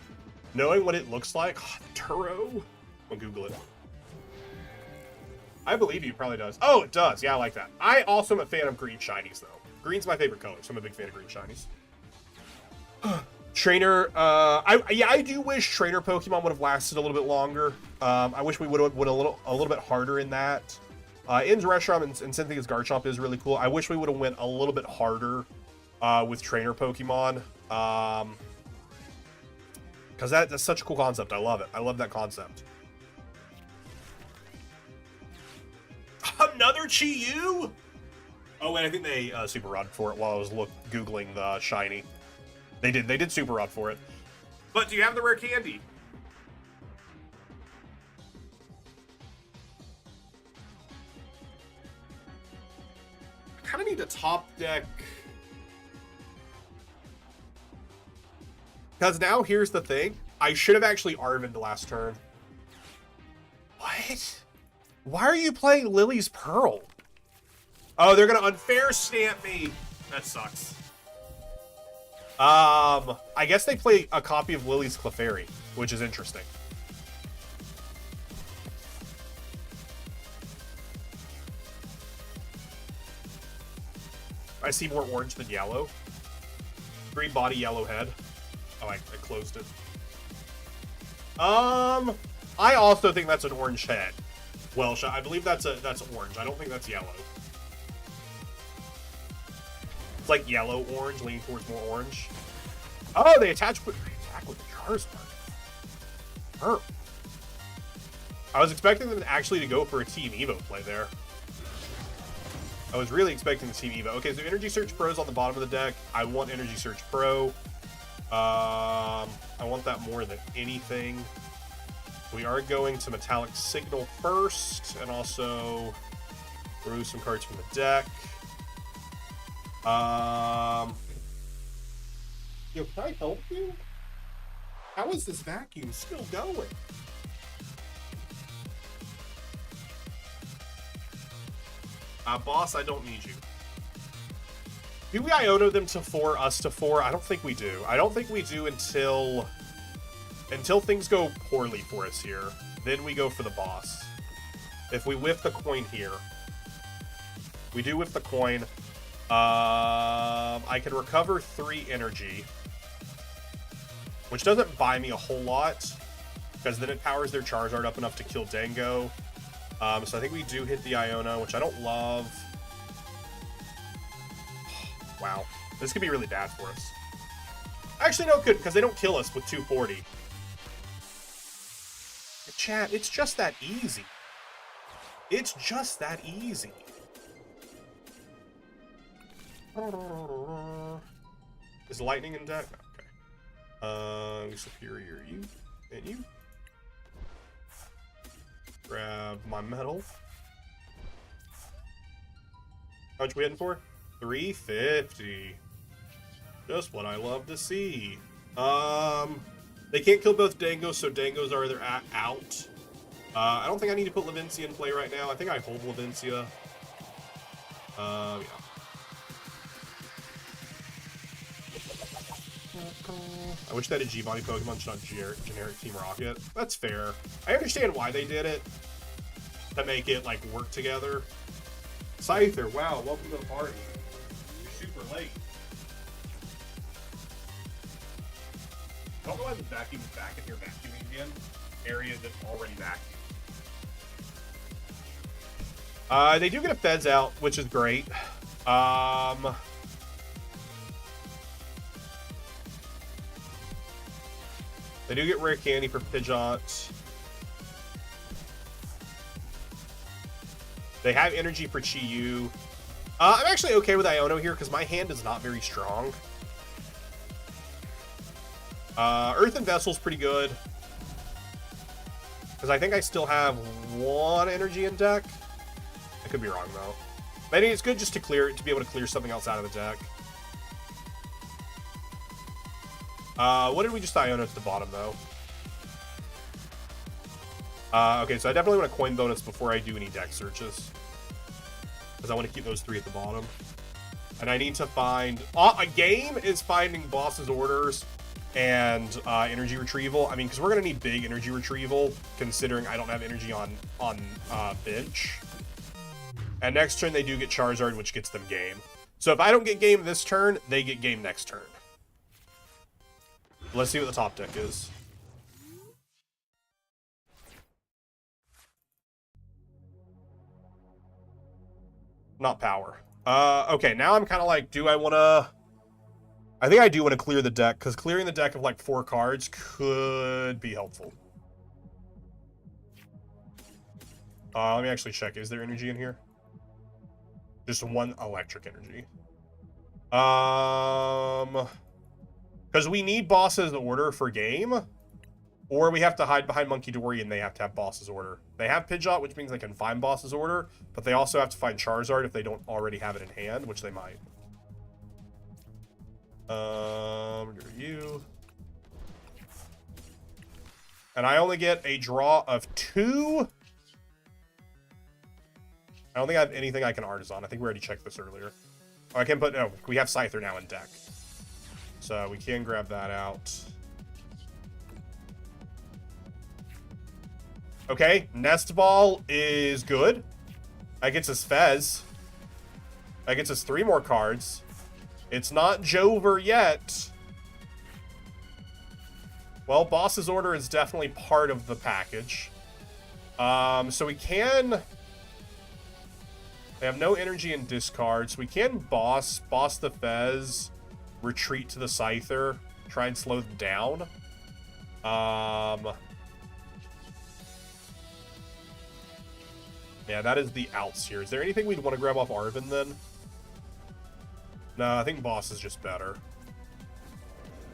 knowing what it looks like, Turo, I'll Google it. I believe you, it probably does. Oh, it does. Yeah, I like that. I also am a fan of green shinies, though. Green's my favorite color, so I'm a big fan of green shinies. Trainer, I do wish Trainer Pokemon would have lasted a little bit longer. I wish we would have went a little bit harder in that. In's Reshiram and Cynthia's Garchomp is really cool. I wish we would have went a little bit harder with Trainer Pokemon. Because that's such a cool concept. I love it. I love that concept. Another Chi-Yu? Oh, and I think they Super Rod for it while I was Googling the shiny. They did Super Rod for it. But do you have the rare candy? I kind of need to top deck. Because now here's the thing. I should have actually Arvened last turn. What? Why are you playing Lily's Pearl? Oh, they're going to unfair stamp me. That sucks. I guess they play a copy of Lily's Clefairy, which is interesting. I see more orange than yellow. Green body, yellow head. Oh, I closed it. I also think that's an orange head. Well, I believe that's orange. I don't think that's yellow. It's like yellow orange, leaning towards more orange. Oh, they attack with the Charizard. Oh. I was expecting them actually to go for a Team Evo play there. I was really expecting the Team Evo. Okay, so Energy Search Pro is on the bottom of the deck. I want Energy Search Pro. I want that more than anything. We are going to Metallic Signal first, and also remove some cards from the deck. Yo, can I help you? How is this vacuum still going? Boss, I don't need you. Do we Iono them to 4, us to 4? I don't think we do. I don't think we do until things go poorly for us here. Then we go for the boss. If we whiff the coin here. We do whiff the coin. I can recover 3 energy. Which doesn't buy me a whole lot. Because then it powers their Charizard up enough to kill Dango. So I think we do hit the Iono, which I don't love. Wow. This could be really bad for us. Actually, no, it could, because they don't kill us with 240. Chat, it's just that easy. It's just that easy. Is lightning in deck? Okay. Superior, you. And you. Grab my metal. How much we hitting for? 350. Just what I love to see. They can't kill both Dangos, so Dangos are either out. I don't think I need to put Levincia in play right now. I think I hold Levincia. Yeah. I wish that a G-Body Pokemon should not generic Team Rocket. That's fair. I understand why they did it. To make it, like, work together. Scyther, wow, welcome to the party. You're super late. I don't know why the vacuum is back in here vacuuming again. Area that's already vacuumed. They do get a Feds out, which is great. They do get Rare Candy for Pidgeot. They have energy for Chi-Yu. I'm actually okay with Iono here because my hand is not very strong. Earthen Vessel's pretty good. Because I think I still have 1 energy in deck. I could be wrong, though. But I think it's good just to clear it, to be able to clear something else out of the deck. What did we just Iono at the bottom, though? Okay, so I definitely want a coin bonus before I do any deck searches. Because I want to keep those 3 at the bottom. And I need to find... a game is finding boss's orders and energy retrieval. I mean, because we're going to need big energy retrieval, considering I don't have energy on bench. And next turn, they do get Charizard, which gets them game. So if I don't get game this turn, they get game next turn. Let's see what the top deck is. Not power. Okay, now I'm kind of like, do I want to... I think I do want to clear the deck, because clearing the deck of like 4 cards could be helpful. Let me actually check. Is there energy in here? Just 1 electric energy. Because we need boss's order for game, or we have to hide behind Monkey Dory and they have to have boss's order. They have Pidgeot, which means they can find boss's order, but they also have to find Charizard if they don't already have it in hand, which they might. You. And I only get a draw of 2. I don't think I have anything I can Artisan. I think we already checked this earlier. Oh, I can put... No, we have Scyther now in deck. So we can grab that out. Okay, Nest Ball is good. That gets us Fez. That gets us 3 more cards. It's not Jover yet. Well, Boss's Order is definitely part of the package. So we can... They have no energy in discard, so we can boss the Fez, retreat to the Scyther, try and slow them down. Yeah, that is the outs here. Is there anything we'd want to grab off Arvin then? No, I think Boss is just better.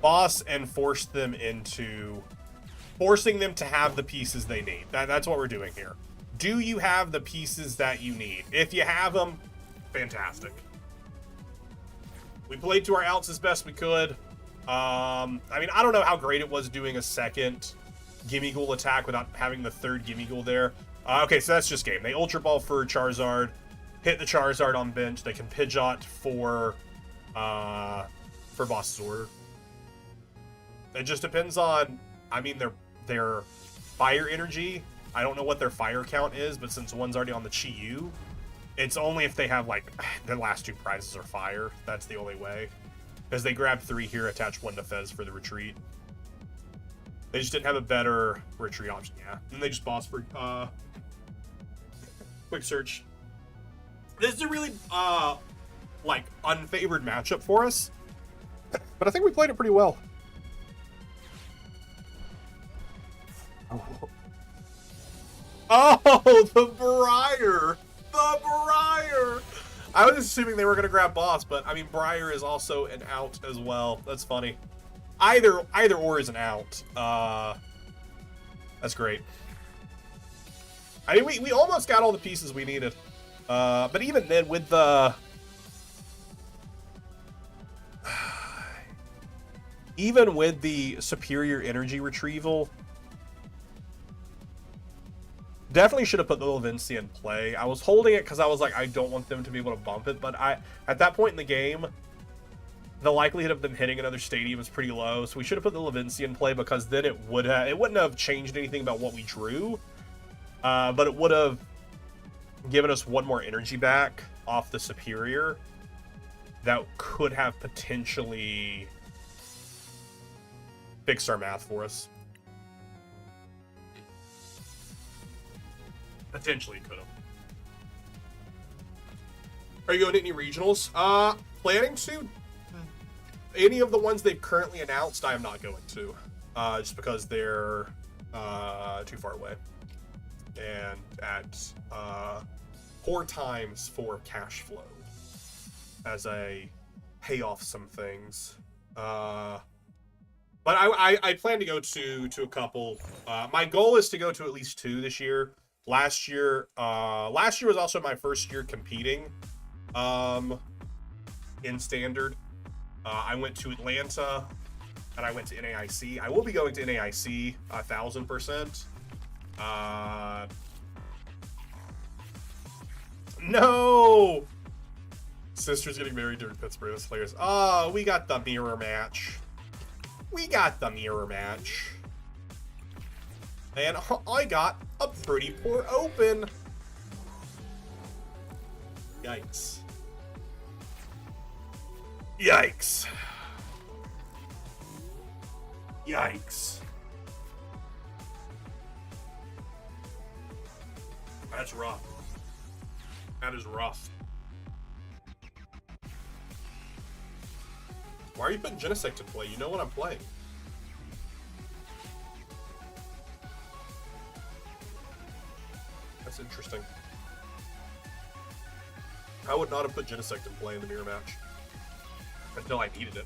Boss and force them into... Forcing them to have the pieces they need. That's what we're doing here. Do you have the pieces that you need? If you have them, fantastic. We played to our outs as best we could. I mean, I don't know how great it was doing a second Gimme Ghoul attack without having the third Gimme Ghoul there. Okay, so that's just game. They Ultra Ball for Charizard, hit the Charizard on bench. They can Pidgeot for Boss's Order. It just depends on, I mean, their fire energy. I don't know what their fire count is, but since one's already on the Chi-Yu, it's only if they have, like, their last two prizes are fire. That's the only way. Because they grabbed 3 here, attached 1 to Fez for the retreat. They just didn't have a better retreat option, yeah. And they just boss for quick search. This is a really, like, unfavored matchup for us. But I think we played it pretty well. Oh, the Briar! The Briar! I was assuming they were going to grab Boss, but, I mean, Briar is also an out as well. That's funny. Either or is an out. That's great. I mean, we almost got all the pieces we needed. But even then, with the... even with the superior energy retrieval, definitely should have put the Levincia in play. I was holding it because I was like, I don't want them to be able to bump it, but at that point in the game, the likelihood of them hitting another stadium is pretty low, so we should have put the Levincia in play, because then it wouldn't have changed anything about what we drew, but it would have given us 1 more energy back off the superior that could have potentially fixed our math for us. Potentially could have. Are you going to any regionals? Planning to. Any of the ones they've currently announced, I am not going to. Just because they're too far away. And at poor times for cash flow. As I pay off some things. But I plan to go to a couple. My goal is to go to at least 2 this year. Last year was also my first year competing in Standard. I went to Atlanta, and I went to NAIC. I will be going to NAIC 1000%. No! Sister's getting married during Pittsburgh. That's hilarious. Oh, we got the mirror match. We got the mirror match. And I got a pretty poor open. Yikes. Yikes. Yikes. That's rough. That is rough. Why are you putting Genesect in play? You know what I'm playing. That's interesting. I would not have put Genesect in play in the mirror match. Until I needed it.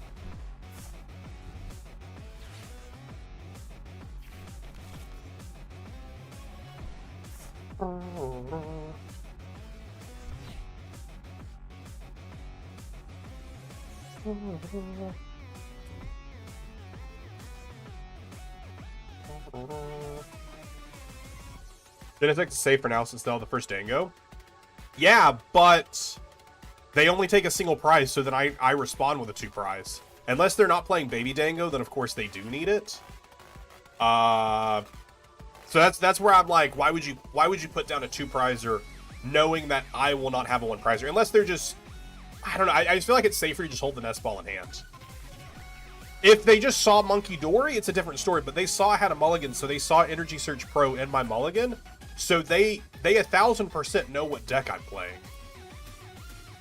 Genesect is safe for now since they'll have the first Dango. Yeah, but they only take a single prize, so then I respond with a 2 prize. Unless they're not playing Baby Dango, then of course they do need it. So that's where I'm like, why would you put down a 2 prizer knowing that I will not have a 1 prizer? Unless they're just, I don't know, I just feel like it's safer to just hold the nest ball in hand. If they just saw Monkey Dory, it's a different story, but they saw I had a mulligan, so they saw Energy Search Pro in my mulligan, so they 1000% know what deck I'm playing.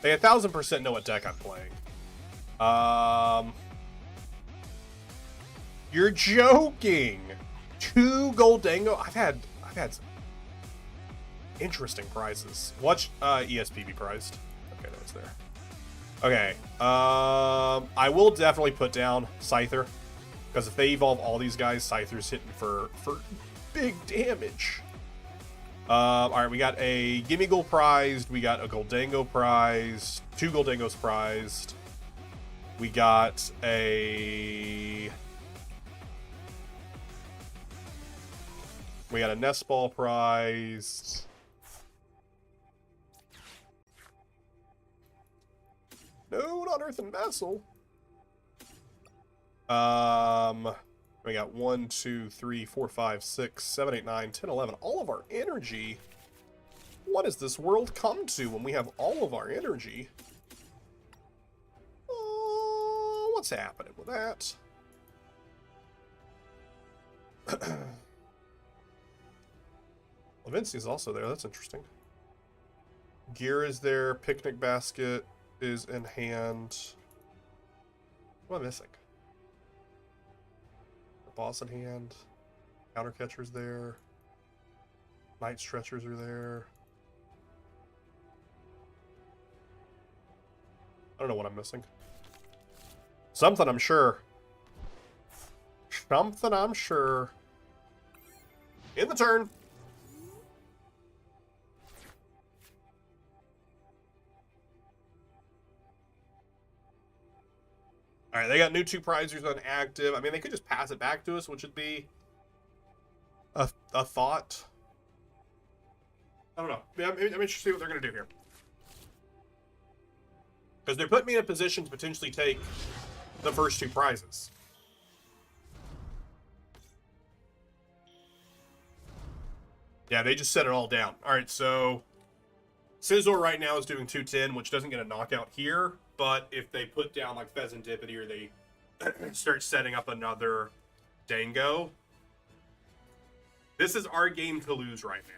They 1000% know what deck I'm playing. You're joking. 2 gold Dango. I've had some interesting prizes. Watch ESP be prized. Okay, no, it's there. Okay. I will definitely put down Scyther, because if they evolve all these guys, Scyther's hitting for big damage. Alright, we got a Gimme Ghoul prized, we got a Goldango prized, 2 Goldangos prized, we got a We got a nest ball prize. No, not earthen vessel. We got 1, 2, 3, 4, 5, 6, 7, 8, 9, 10, 11. All of our energy. What does this world come to when we have all of our energy? What's happening with that? Levinsky is also there. That's interesting. Gear is there. Picnic basket is in hand. What am I missing? The boss in hand. Counter catcher's there. Night stretchers are there. I don't know what I'm missing. Something, I'm sure. Something, I'm sure. In the turn. Alright, they got new 2 prizers on active. I mean, they could just pass it back to us, which would be a thought. I don't know. I'm interested to see what they're going to do here. Because they're putting me in a position to potentially take the first 2 prizes. Yeah, they just set it all down. Alright, so Scizor right now is doing 210, which doesn't get a knockout here. But if they put down like Pheasantipity or they start setting up another Dango, this is our game to lose right now.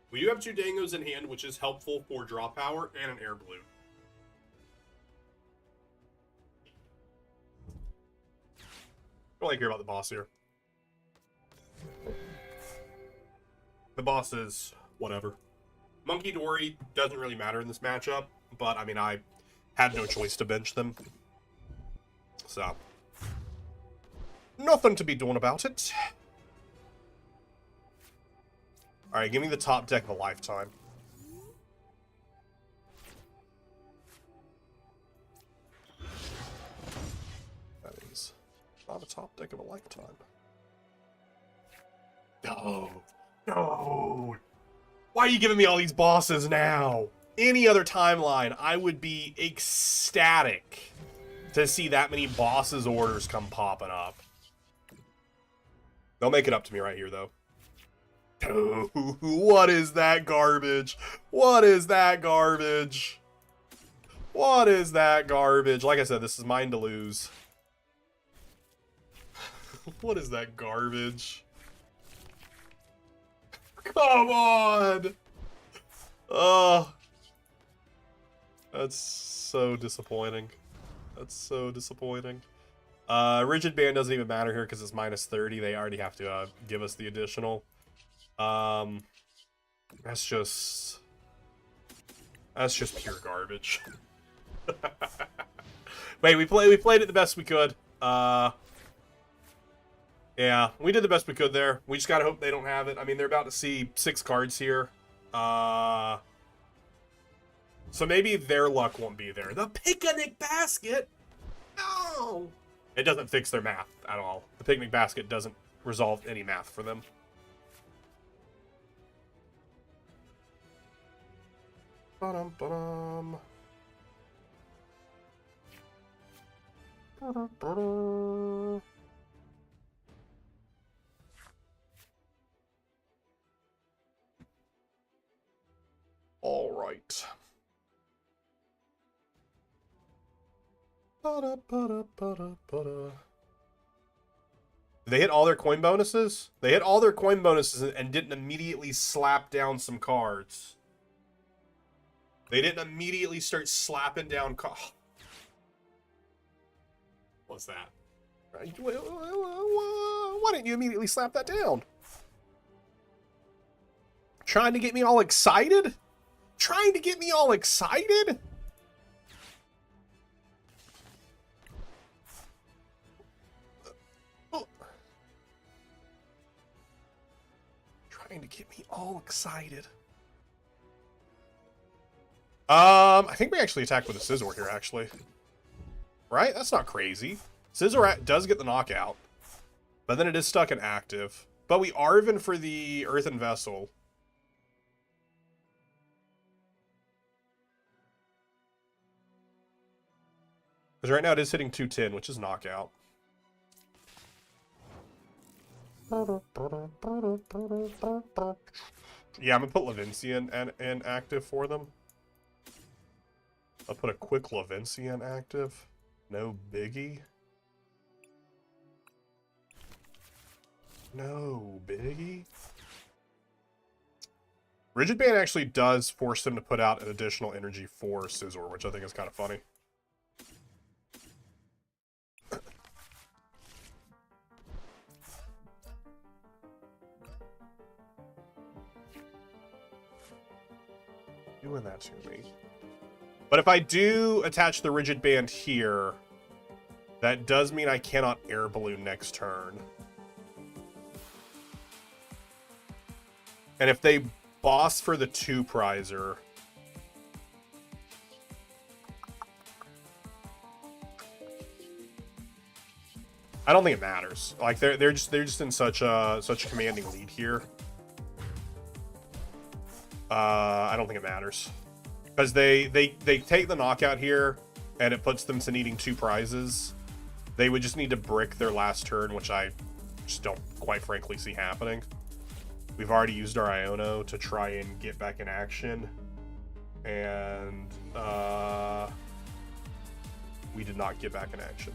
We do have 2 Dangos in hand, which is helpful for draw power and an air balloon. I don't really care about the boss here. The boss is whatever. Monkey Dory doesn't really matter in this matchup, but I mean, I had no choice to bench them. So, nothing to be doing about it. Alright, give me the top deck of a lifetime. That is not a top deck of a lifetime. No. No. Why are you giving me all these bosses now? Any other timeline, I would be ecstatic to see that many bosses orders come popping up. They'll make it up to me right here, though. What is that garbage? What is that garbage? What is that garbage? Like I said, this is mine to lose. What is that garbage? Come on! Oh. That's so disappointing. That's so disappointing. Rigid Band doesn't even matter here because it's minus 30. They already have to give us the additional. That's just pure garbage. Wait, we played it the best we could. Yeah, we did the best we could there. We just gotta hope they don't have it. I mean, they're about to see 6 cards here. So maybe their luck won't be there. The picnic basket? No! It doesn't fix their math at all. The picnic basket doesn't resolve any math for them. Ba-dum, ba-dum. All right. They hit all their coin bonuses? They hit all their coin bonuses and didn't immediately slap down some cards. They didn't immediately start slapping down cards. What's that? Why didn't you immediately slap that down? Trying to get me all excited? Trying to get me all excited? Trying to get me all excited. I think we actually attack with a Scizor here, actually. Right? That's not crazy. Scizor does get the knockout, but then it is stuck in active. But we Arven for the Earthen Vessel. Because right now it is hitting 210, which is knockout. Yeah, I'm going to put Lavincia in active for them. I'll put a quick Lavincia in active. No biggie. No biggie. Rigid Band actually does force them to put out an additional energy for Scizor, which I think is kind of funny. Doing that to me. But if I do attach the Rigid Band here, that does mean I cannot Air Balloon next turn. And if they boss for the 2-prizer... I don't think it matters. Like they're just in such a commanding lead here. I don't think it matters. Because they take the knockout here, and it puts them to needing 2 prizes. They would just need to brick their last turn, which I just don't quite frankly see happening. We've already used our Iono to try and get back in action. And we did not get back in action.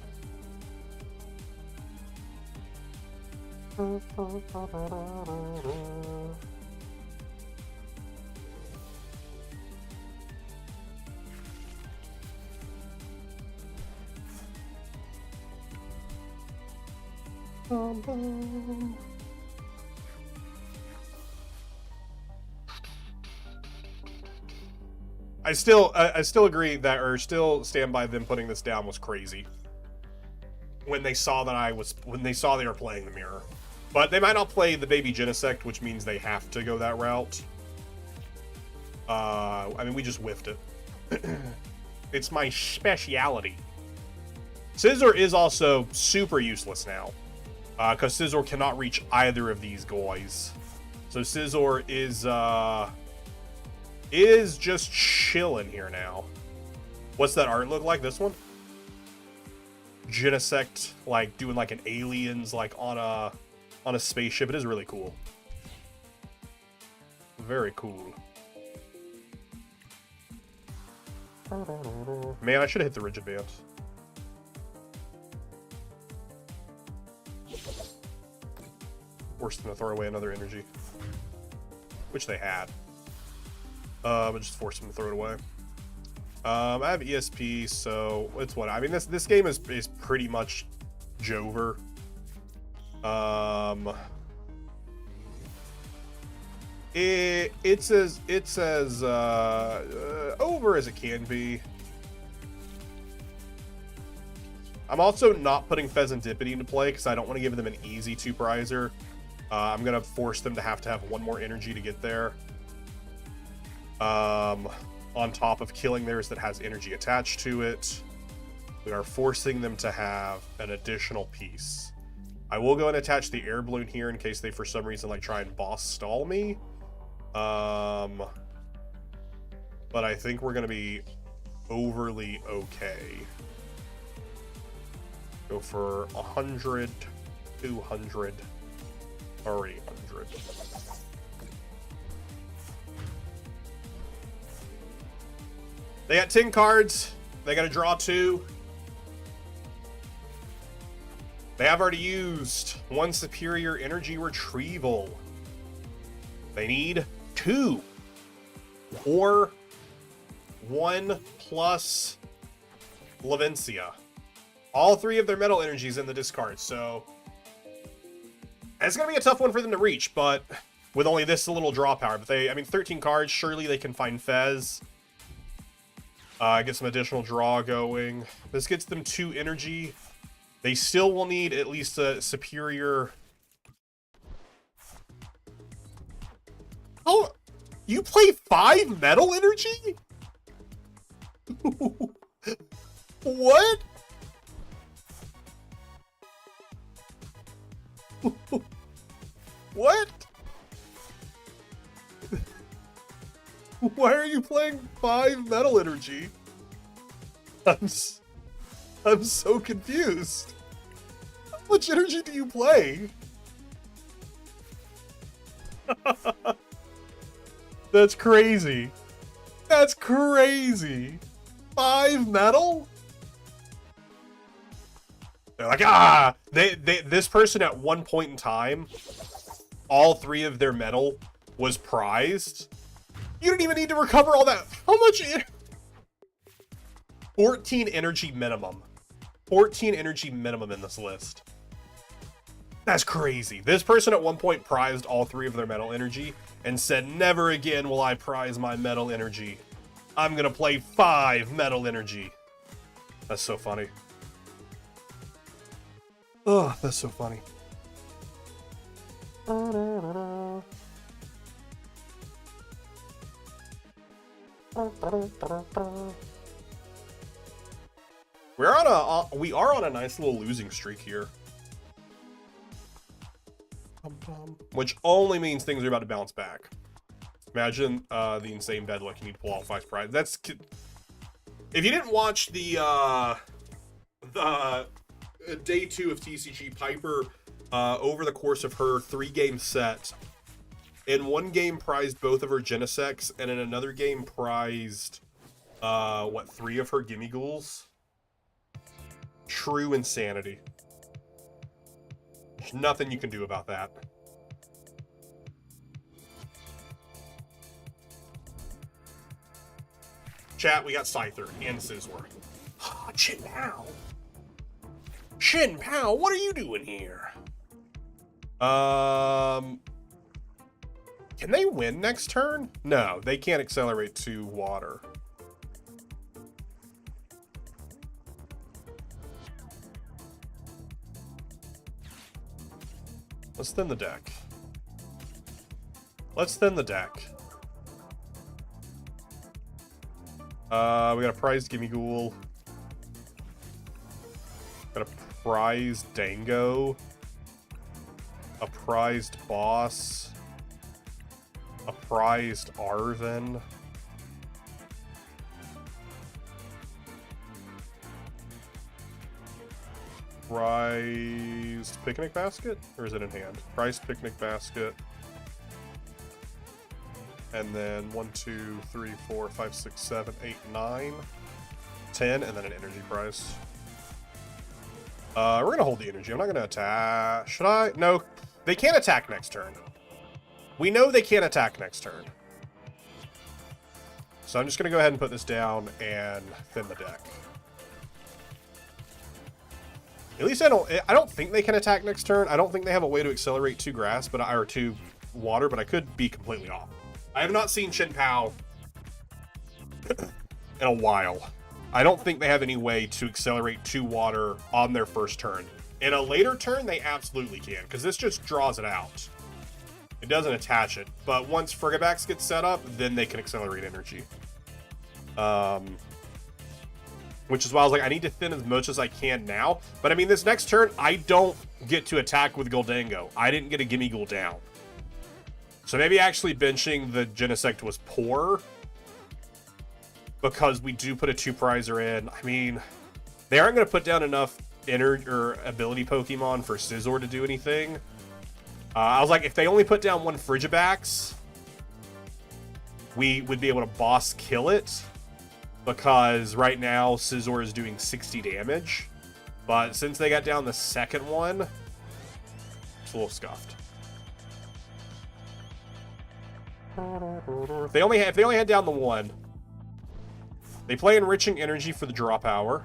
I still agree that, or still stand by them putting this down was crazy. When they saw they were playing the mirror. But they might not play the Baby Genesect, which means they have to go that route. I mean, we just whiffed it. It's my speciality. Scizor is also super useless now. Because Scizor cannot reach either of these guys. So Scizor is just chilling here now. What's that art look like? This one? Genesect, like, doing like an aliens, like, on a spaceship. It is really cool. Very cool. Man, I should have hit the Rigid Band. Forced them to throw away another energy. Which they had. But just forced them to throw it away. I have ESP, so it's what I mean. This game is pretty much Jover. It's as over as it can be. I'm also not putting Pheasantipity into play because I don't want to give them an easy 2-prizer. I'm gonna force them to have one more energy to get there. On top of killing theirs that has energy attached to it, we are forcing them to have an additional piece. I will go and attach the Air Balloon here in case they for some reason like try and boss stall me. But I think we're gonna be overly okay. Go for 100, 200, 300. They got 10 cards. They got to draw 2. They have already used 1 superior energy retrieval. They need 2. Or 1 plus Lavincia. All 3 of their metal energies in the discard, so it's going to be a tough one for them to reach, but with only this little draw power. But I mean, 13 cards, surely they can find Fez. Get some additional draw going. This gets them 2 energy. They still will need at least a superior... Oh, you play 5 metal energy? What? What? Why are you playing 5 metal energy? I'm so confused. How much energy do you play? That's crazy. That's crazy. 5 metal? They're like, ah! This person at one point in time, all 3 of their metal was prized. You didn't even need to recover all that. How much? 14 energy minimum. 14 energy minimum in this list. That's crazy. This person at one point prized all 3 of their metal energy and said, never again will I prize my metal energy. I'm gonna play 5 metal energy. That's so funny. Oh, that's so funny. We are on a nice little losing streak here. Which only means things are about to bounce back. Imagine the insane bed luck you need to pull off 5 prize. That's if you didn't watch the day 2 of TCG, Piper over the course of her 3-game set, in one game prized both of her Genesects, and in another game prized 3 of her Gimme Ghouls. True insanity. There's nothing you can do about that. Chat, we got Scyther and Scizor. Chin Pao. Chin Pao, what are you doing here? Can they win next turn? No, they can't accelerate to water. Let's thin the deck. Let's thin the deck. We got a prized Gimme Ghoul. Got a prized Dango. A prized Boss. A prized Arven. Prized Picnic Basket? Or is it in hand? Prized Picnic Basket. And then 1, 2, 3, 4, 5, 6, 7, 8, 9, 10, and then an energy prize. We're gonna hold the energy. I'm not gonna attack. Should I? No, they can't attack next turn. We know they can't attack next turn. So I'm just gonna go ahead and put this down and thin the deck. At least I don't think they can attack next turn. I don't think they have a way to accelerate to grass, or to water, but I could be completely off. I have not seen Chin Pao in a while. I don't think they have any way to accelerate to water on their first turn. In a later turn, they absolutely can, because this just draws it out. It doesn't attach it, but once Frigibax gets set up, then they can accelerate energy. Which is why I was like, I need to thin as much as I can now. But I mean, this next turn, I don't get to attack with Gholdengo. I didn't get a Gimme Ghoul down. So maybe actually benching the Genesect was poor, because we do put a 2-prizer in. I mean, they aren't going to put down enough ability Pokemon for Scizor to do anything. I was like, if they only put down 1 Frigibax, we would be able to boss kill it, because right now Scizor is doing 60 damage. But since they got down the second one, it's a little scuffed. If they only had down the 1, they play Enriching Energy for the draw power.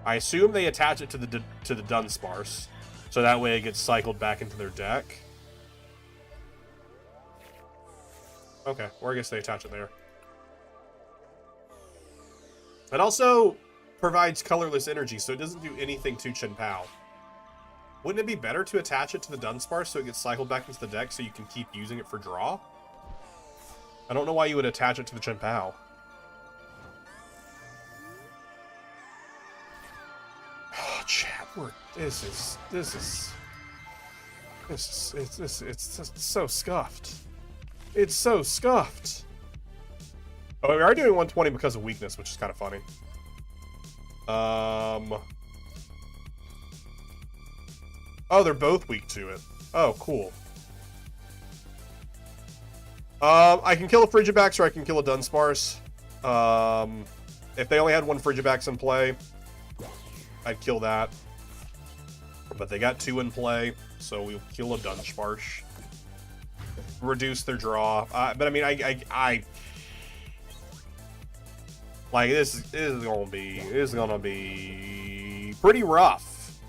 I assume they attach it to the Dunsparce, so that way it gets cycled back into their deck. Okay, or I guess they attach it there. It also provides colorless energy, so it doesn't do anything to Chin Pao. Wouldn't it be better to attach it to the Dunsparce so it gets cycled back into the deck so you can keep using it for draw? I don't know why you would attach it to the Chin Pao. It's so scuffed. It's so scuffed. Oh, we are doing 120 because of weakness, which is kind of funny. Oh, they're both weak to it. Oh, cool. I can kill a Frigibax or I can kill a Dunsparce. If they only had one Frigibax in play, I'd kill that. But they got two in play, so we'll kill a Dunsparce. Reduce their draw. But I mean, I like this is gonna be pretty rough.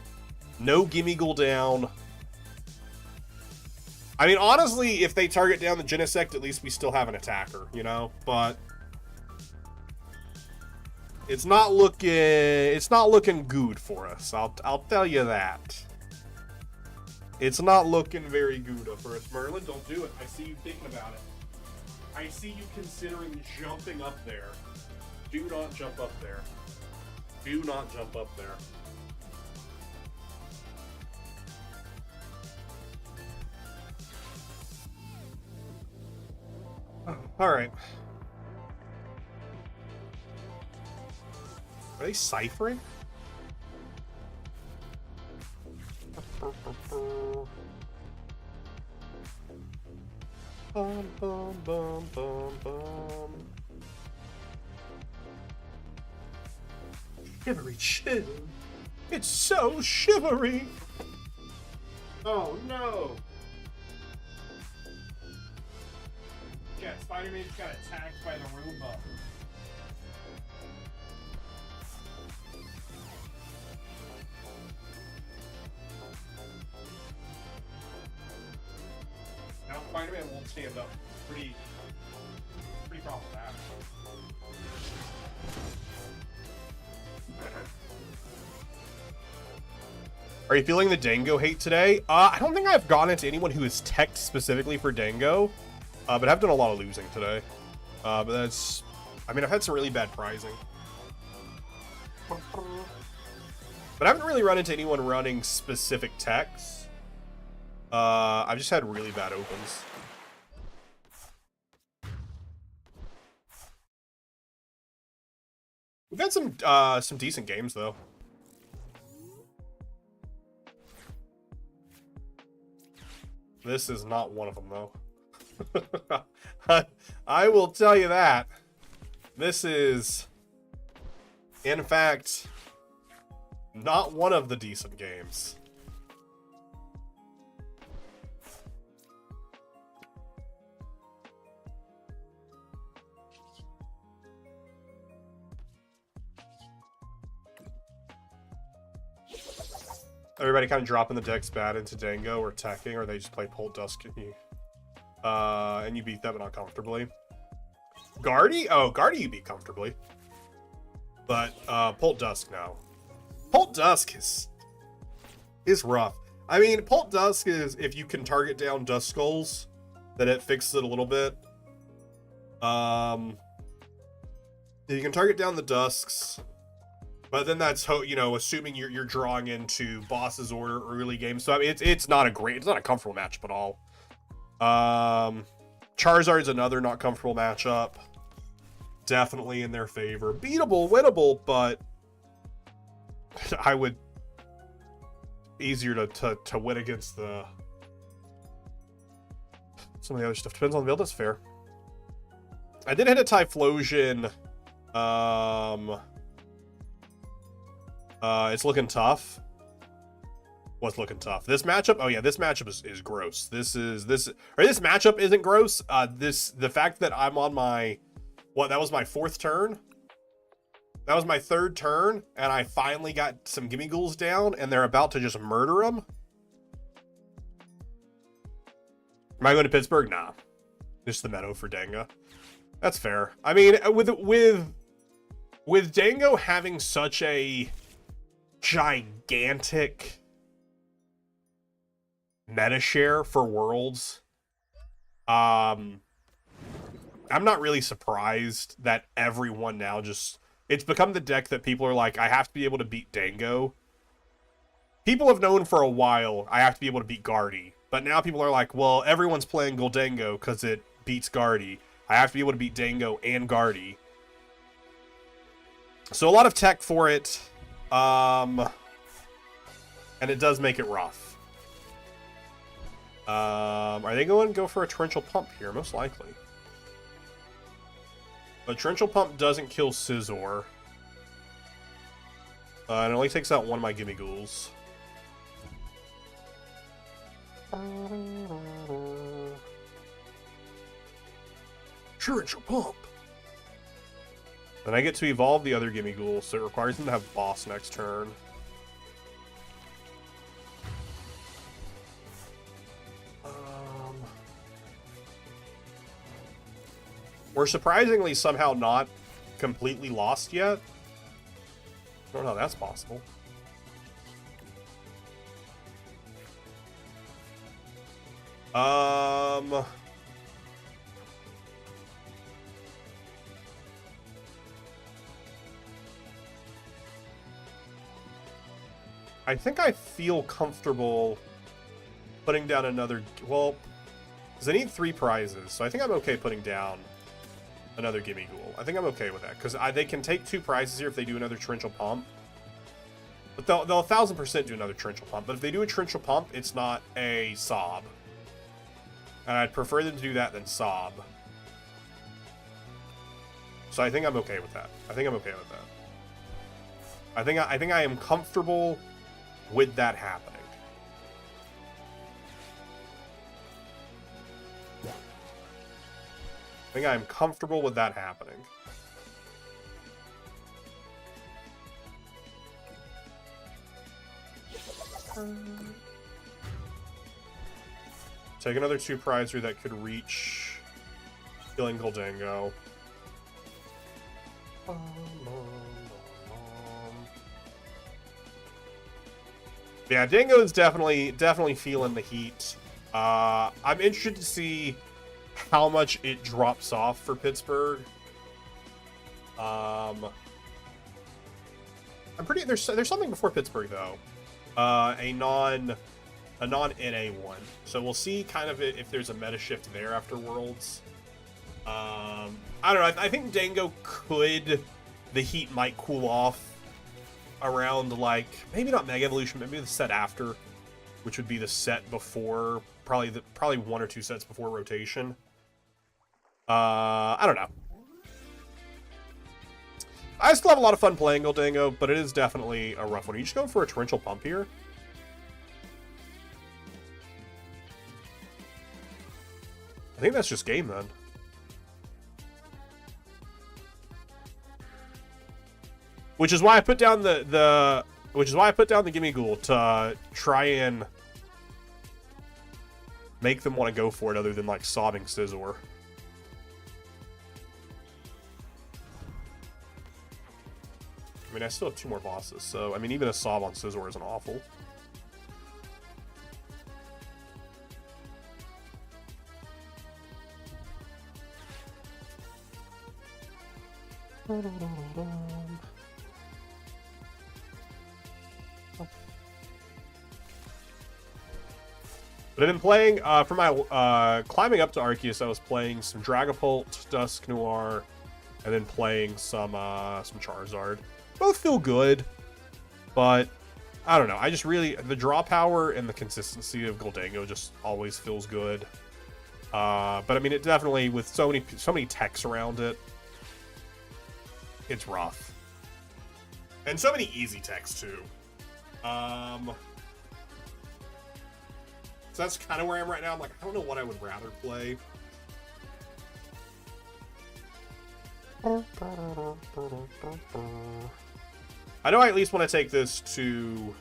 No Gimmighoul down. I mean, honestly, if they target down the Genesect, at least we still have an attacker, you know. But it's not looking good for us. I'll tell you that. It's not looking very good for us, Merlin. Don't do it. I see you thinking about it. I see you considering jumping up there. Do not jump up there. Do not jump up there. All right. Are they ciphering? Bum, bum, bum, bum, bum. Shivery chill. It's so shivery. Oh no. Yeah, Spider-Man just got attacked by the Roomba. Now Spider-Man won't stand up. Pretty problematic. Are you feeling the Dango hate today? I don't think I've gone into anyone who is teched specifically for Dango. But I've done a lot of losing today. But that's... I mean, I've had some really bad prizing. But I haven't really run into anyone running specific techs. I've just had really bad opens. We've had some decent games, though. This is not one of them, though. I will tell you that. This is, in fact, not one of the decent games. Everybody kind of dropping the decks bad into Dango or teching, or they just play Pult Dusk and you beat them not comfortably. Guardy? Oh, Guardy you beat comfortably. But Pult Dusk now. Pult Dusk is rough. I mean, Pult Dusk is if you can target down Dusk Skulls, then it fixes it a little bit. You can target down the Dusks, but then that's assuming you're drawing into Boss's Order early game. So I mean, it's not a comfortable matchup at all. Charizard's another not comfortable matchup. Definitely in their favor. Beatable, winnable, but I would easier to win against some of the other stuff. Depends on the build. That's fair. I did hit a Typhlosion. It's looking tough. What's looking tough? This matchup? Oh yeah, this matchup is gross. This matchup isn't gross. The fact that I'm on my that was my fourth turn. That was my third turn, and I finally got some Gimmighouls down, and they're about to just murder them. Am I going to Pittsburgh? Nah. Just the meadow for Dango. That's fair. I mean, with Dango having such a gigantic meta share for Worlds, I'm not really surprised that everyone now it's become the deck that people are like, I have to be able to beat Dango. people have known for a while I have to be able to beat Guardy. But now people are like, well, everyone's playing Goldango because it beats Guardy. I have to be able to beat Dango and Guardy. So a lot of tech for it. And it does make it rough. Are they going to go for a Torrential Pump here? Most likely. But Torrential Pump doesn't kill Scizor. It only takes out one of my Gimme Ghouls. Torrential Pump. Then I get to evolve the other Gimme Ghoul, so it requires them to have Boss next turn. We're surprisingly somehow not completely lost yet. I don't know how that's possible. I think I feel comfortable putting down another... Well, because I need 3 prizes, so I think I'm okay putting down another Gimme Ghoul. I think I'm okay with that, because they can take 2 prizes here if they do another Torrential Pump. But they'll 1000% do another Torrential Pump. But if they do a Torrential Pump, it's not a Sob. And I'd prefer them to do that than Sob. So I think I'm okay with that. I think I'm okay with that. I think I am comfortable with that happening. I think I'm comfortable with that happening. Take another 2 prizer that could reach killing Goldango. Yeah, Dango is definitely feeling the heat. I'm interested to see how much it drops off for Pittsburgh. I'm pretty there's something before Pittsburgh though. A non NA one. So we'll see kind of if there's a meta shift there after Worlds. I don't know. I think Dango could, the heat might cool off around, like, maybe not Mega Evolution, maybe the set after, which would be the set before, probably 1 or 2 sets before rotation. I don't know. I still have a lot of fun playing Goldango, but it is definitely a rough one. Are you just going for a Torrential Pump here? I think that's just game then. Which is why I put down the Gimme Ghoul to try and make them want to go for it, other than like sobbing Scizor. I mean, I still have 2 more bosses, so I mean, even a sob on Scizor isn't awful. But I've been playing, for my climbing up to Arceus, I was playing some Dragapult, Dusk Noir, and then playing some Charizard. Both feel good, but I don't know. I just really, the draw power and the consistency of Goldango just always feels good. But I mean, it definitely, with so many techs around it, it's rough. And so many easy techs too. So that's kind of where I am right now. I'm like, I don't know what I would rather play. I know I at least want to take this to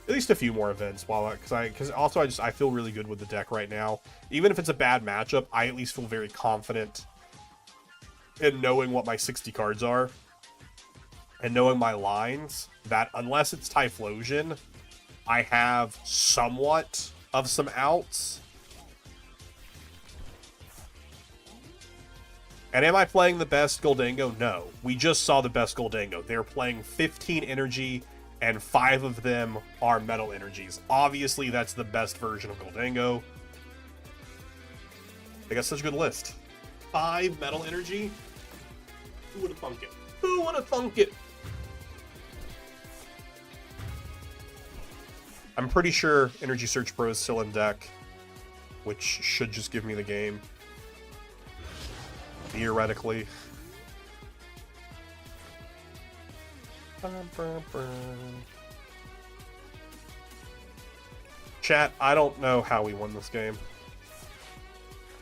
at least a few more events, because also I feel really good with the deck right now. Even if it's a bad matchup, I at least feel very confident in knowing what my 60 cards are and knowing my lines, that unless it's Typhlosion, I have somewhat of some outs. And am I playing the best Goldango? No. We just saw the best Goldango. They're playing 15 energy and 5 of them are metal energies. Obviously, that's the best version of Goldango. They got such a good list. 5 metal energy? Who would have thunk it? Who would have thunk it? I'm pretty sure Energy Search Pro is still in deck, which should just give me the game. Theoretically. Chat, I don't know how we won this game.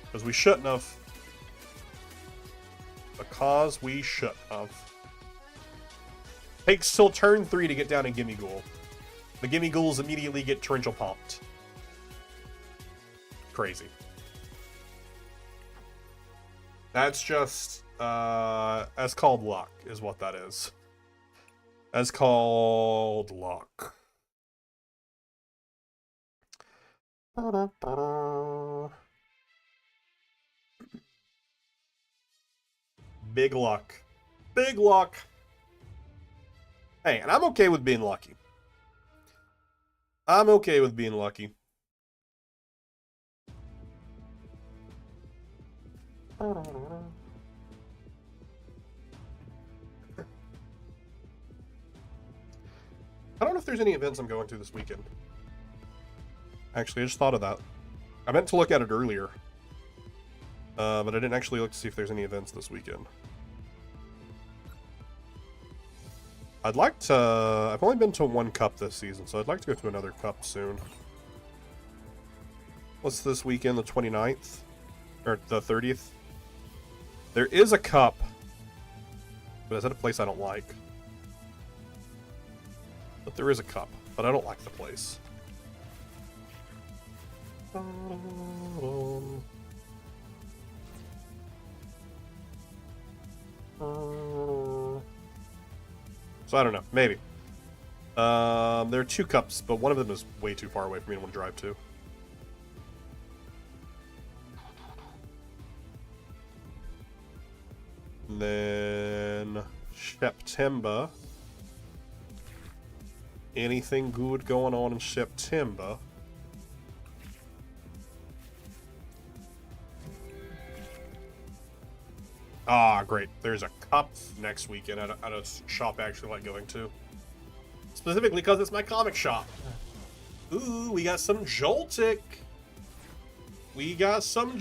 Because we shouldn't have. Because we shouldn't have. Takes till turn 3 to get down a Gimme Ghoul. The Gimme Ghouls immediately get torrential pumped. Crazy. That's just, as called luck, is what that is. As called luck. Big luck. Big luck. Hey, and I'm okay with being lucky. I'm okay with being lucky. I don't know if there's any events I'm going to this weekend. Actually, I just thought of that. I meant to look at it earlier. But I didn't actually look to see if there's any events this weekend. I'd like to... I've only been to 1 cup this season, so I'd like to go to another cup soon. What's this weekend, the 29th? Or the 30th? There is a cup. But is that a place I don't like? But there is a cup. But I don't like the place. So I don't know. Maybe. There are 2 cups, but one of them is way too far away for me to want to drive to. And then September. Anything good going on in September? Ah, great. There's a cup next weekend at a shop I actually like going to. Specifically because it's my comic shop. Ooh, we got some Joltik. We got some...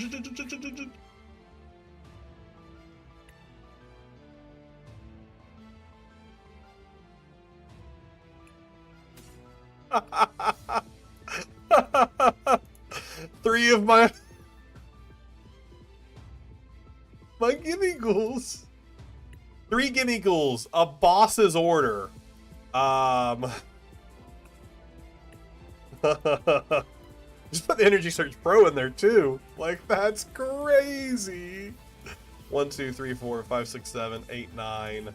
Three of my Gimme Ghouls. 3 Gimme Ghouls. A boss's order. Just put the Energy Search Pro in there too. Like, that's crazy. 1, 2, 3, 4, 5, 6, 7, 8, 9.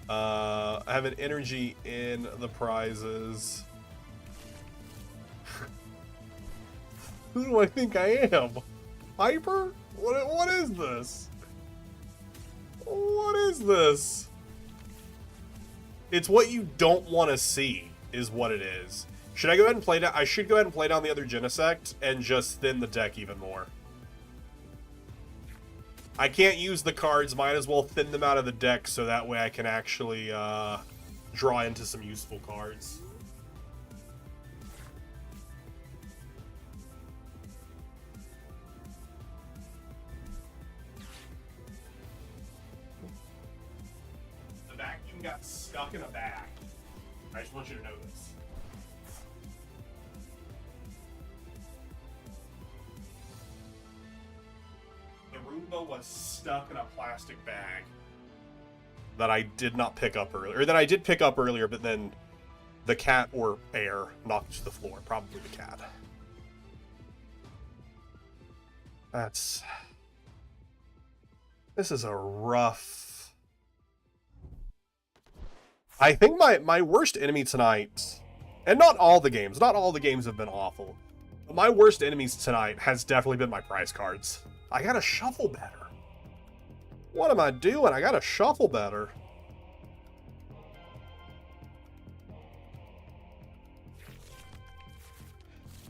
I have an energy in the prizes. Who do I think I am? Hyper? What is this? What is this? It's what you don't want to see, is what it is. Should I go ahead and play down? I should go ahead and play down the other Genesect and just thin the deck even more. I can't use the cards, might as well thin them out of the deck so that way I can actually draw into some useful cards. The vacuum got stuck in a bag. I just want you to know this. Roomba was stuck in a plastic bag that I did not pick up earlier. Or that I did pick up earlier, but then the cat or air knocked to the floor. Probably the cat. This is a rough... I think my worst enemy tonight, and not all the games have been awful, but my worst enemies tonight has definitely been my prize cards. I gotta shuffle better. What am I doing? I gotta shuffle better.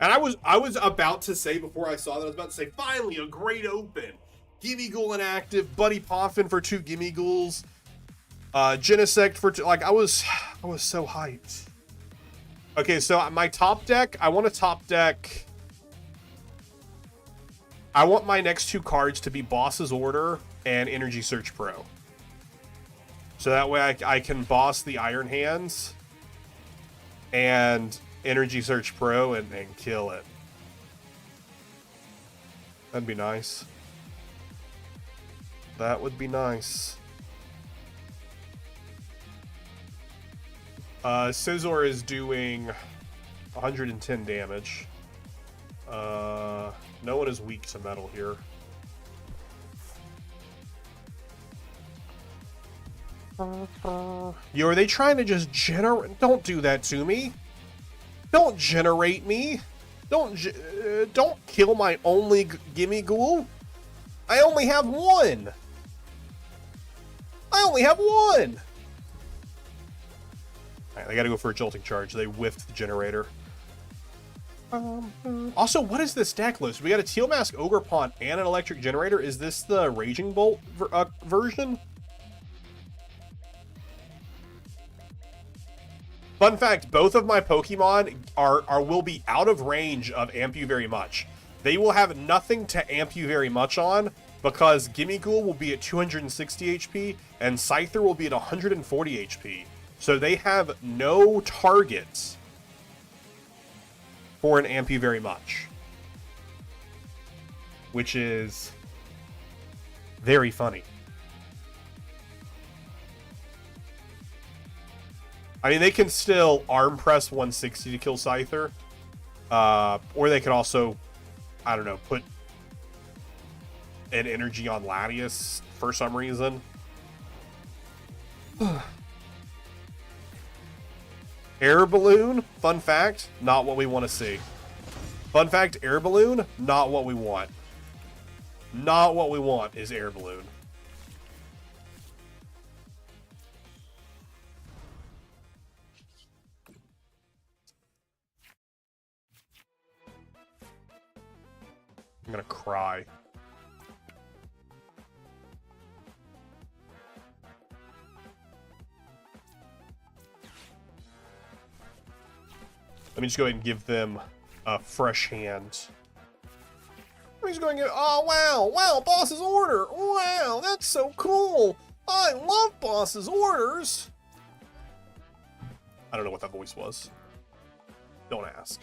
And I was about to say before I saw that, I was about to say, finally, a great open. Gimme Ghoul inactive, Buddy Poffin for 2 Gimme Ghouls, Genesect for 2, like, I was so hyped. Okay, so my top deck, I want my next 2 cards to be Boss's Order and Energy Search Pro. So that way I can boss the Iron Hands and Energy Search Pro and kill it. That'd be nice. That would be nice. Scizor is doing 110 damage. No one is weak to metal here. Yo, are they trying to just generate? Don't do that to me. Don't generate me. Don't kill my only Gimme Ghoul. I only have 1. I only have 1. Alright, they gotta go for a Jolting Charge. They whiffed the generator. Also, what is this deck list? We got a Teal Mask Ogre Pawn and an Electric Generator. Is this the Raging Bolt version? Fun fact, both of my Pokemon will be out of range of Amp You Very Much. They will have nothing to amp you very much on because Gimme Ghoul will be at 260 HP and Scyther will be at 140 HP. So they have no targets for an amp you very much. Which is very funny. I mean, they can still arm press 160 to kill Scyther. Or they could also, I don't know, put an energy on Latias for some reason. Air Balloon, fun fact, not what we want to see. Fun fact, Air Balloon, not what we want. Not what we want is Air Balloon. I'm gonna cry. Let me just go ahead and give them a fresh hand. I'm just going to oh wow, wow, Boss's Order. Wow, that's so cool. I love Boss's Orders. I don't know what that voice was. Don't ask.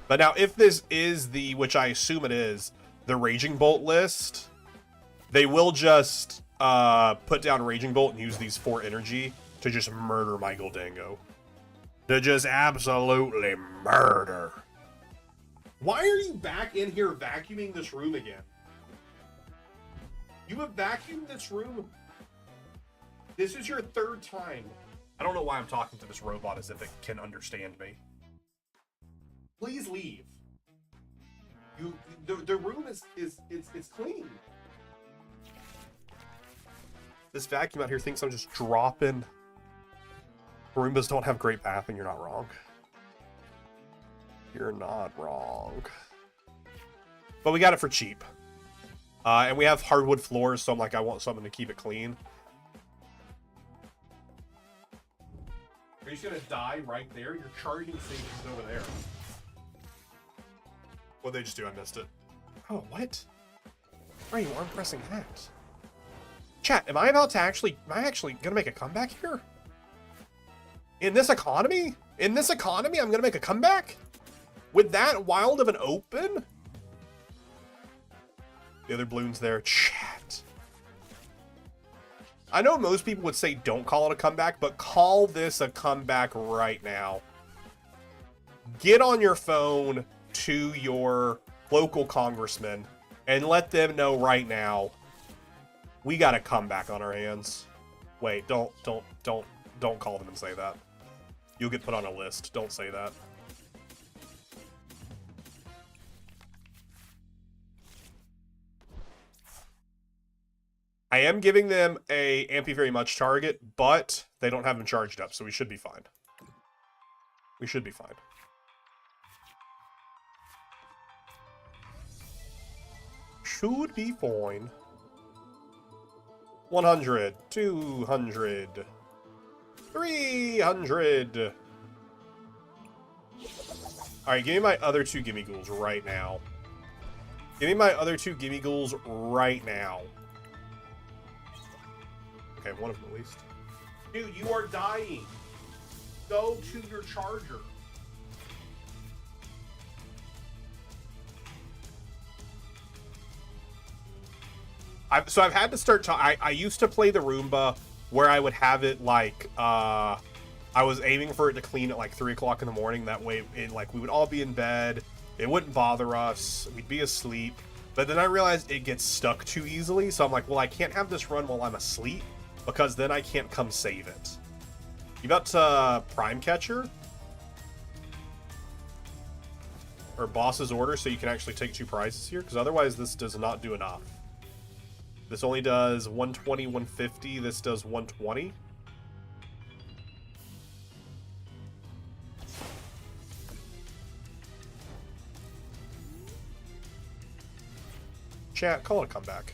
But now, if this is the, which I assume it is, the Raging Bolt list, they will just put down Raging Bolt and use these 4 energy to just murder my Goldango. To just absolutely murder. Why are you back in here vacuuming this room again? You have vacuumed this room? This is your 3rd time. I don't know why I'm talking to this robot as if it can understand me. Please leave. The room is clean. This vacuum out here thinks I'm just dropping. Roombas don't have great bathing, you're not wrong. You're not wrong. But we got it for cheap. And we have hardwood floors, so I'm like, I want something to keep it clean. Are you just gonna die right there? Your charging station's over there. What'd they just do? I missed it. Oh, what? Why are you arm pressing that? Chat, am I actually gonna make a comeback here? In this economy? In this economy, I'm gonna make a comeback? With that wild of an open? The other balloon's there. Chat. I know most people would say don't call it a comeback, but call this a comeback right now. Get on your phone to your local congressman and let them know right now we got a comeback on our hands. Wait, don't call them and say that. You'll get put on a list. Don't say that. I am giving them a Ampy Very Much target, but they don't have them charged up, so we should be fine. We should be fine. Should be fine. 100, 200, 300. Alright, give me my other 2 gimme ghouls right now. Give me my other 2 gimme ghouls right now. Okay, one of them at least. Dude, you are dying. Go to your charger. I've had to start. I used to play the Roomba where I would have it like I was aiming for it to clean at like 3 o'clock in the morning. That way, we would all be in bed. It wouldn't bother us. We'd be asleep. But then I realized it gets stuck too easily. So I'm like, well, I can't have this run while I'm asleep because then I can't come save it. You got Prime Catcher or Boss's Order, so you can actually take 2 prizes here. Because otherwise, this does not do enough. This only does 120, 150. This does 120. Chat, call it a comeback.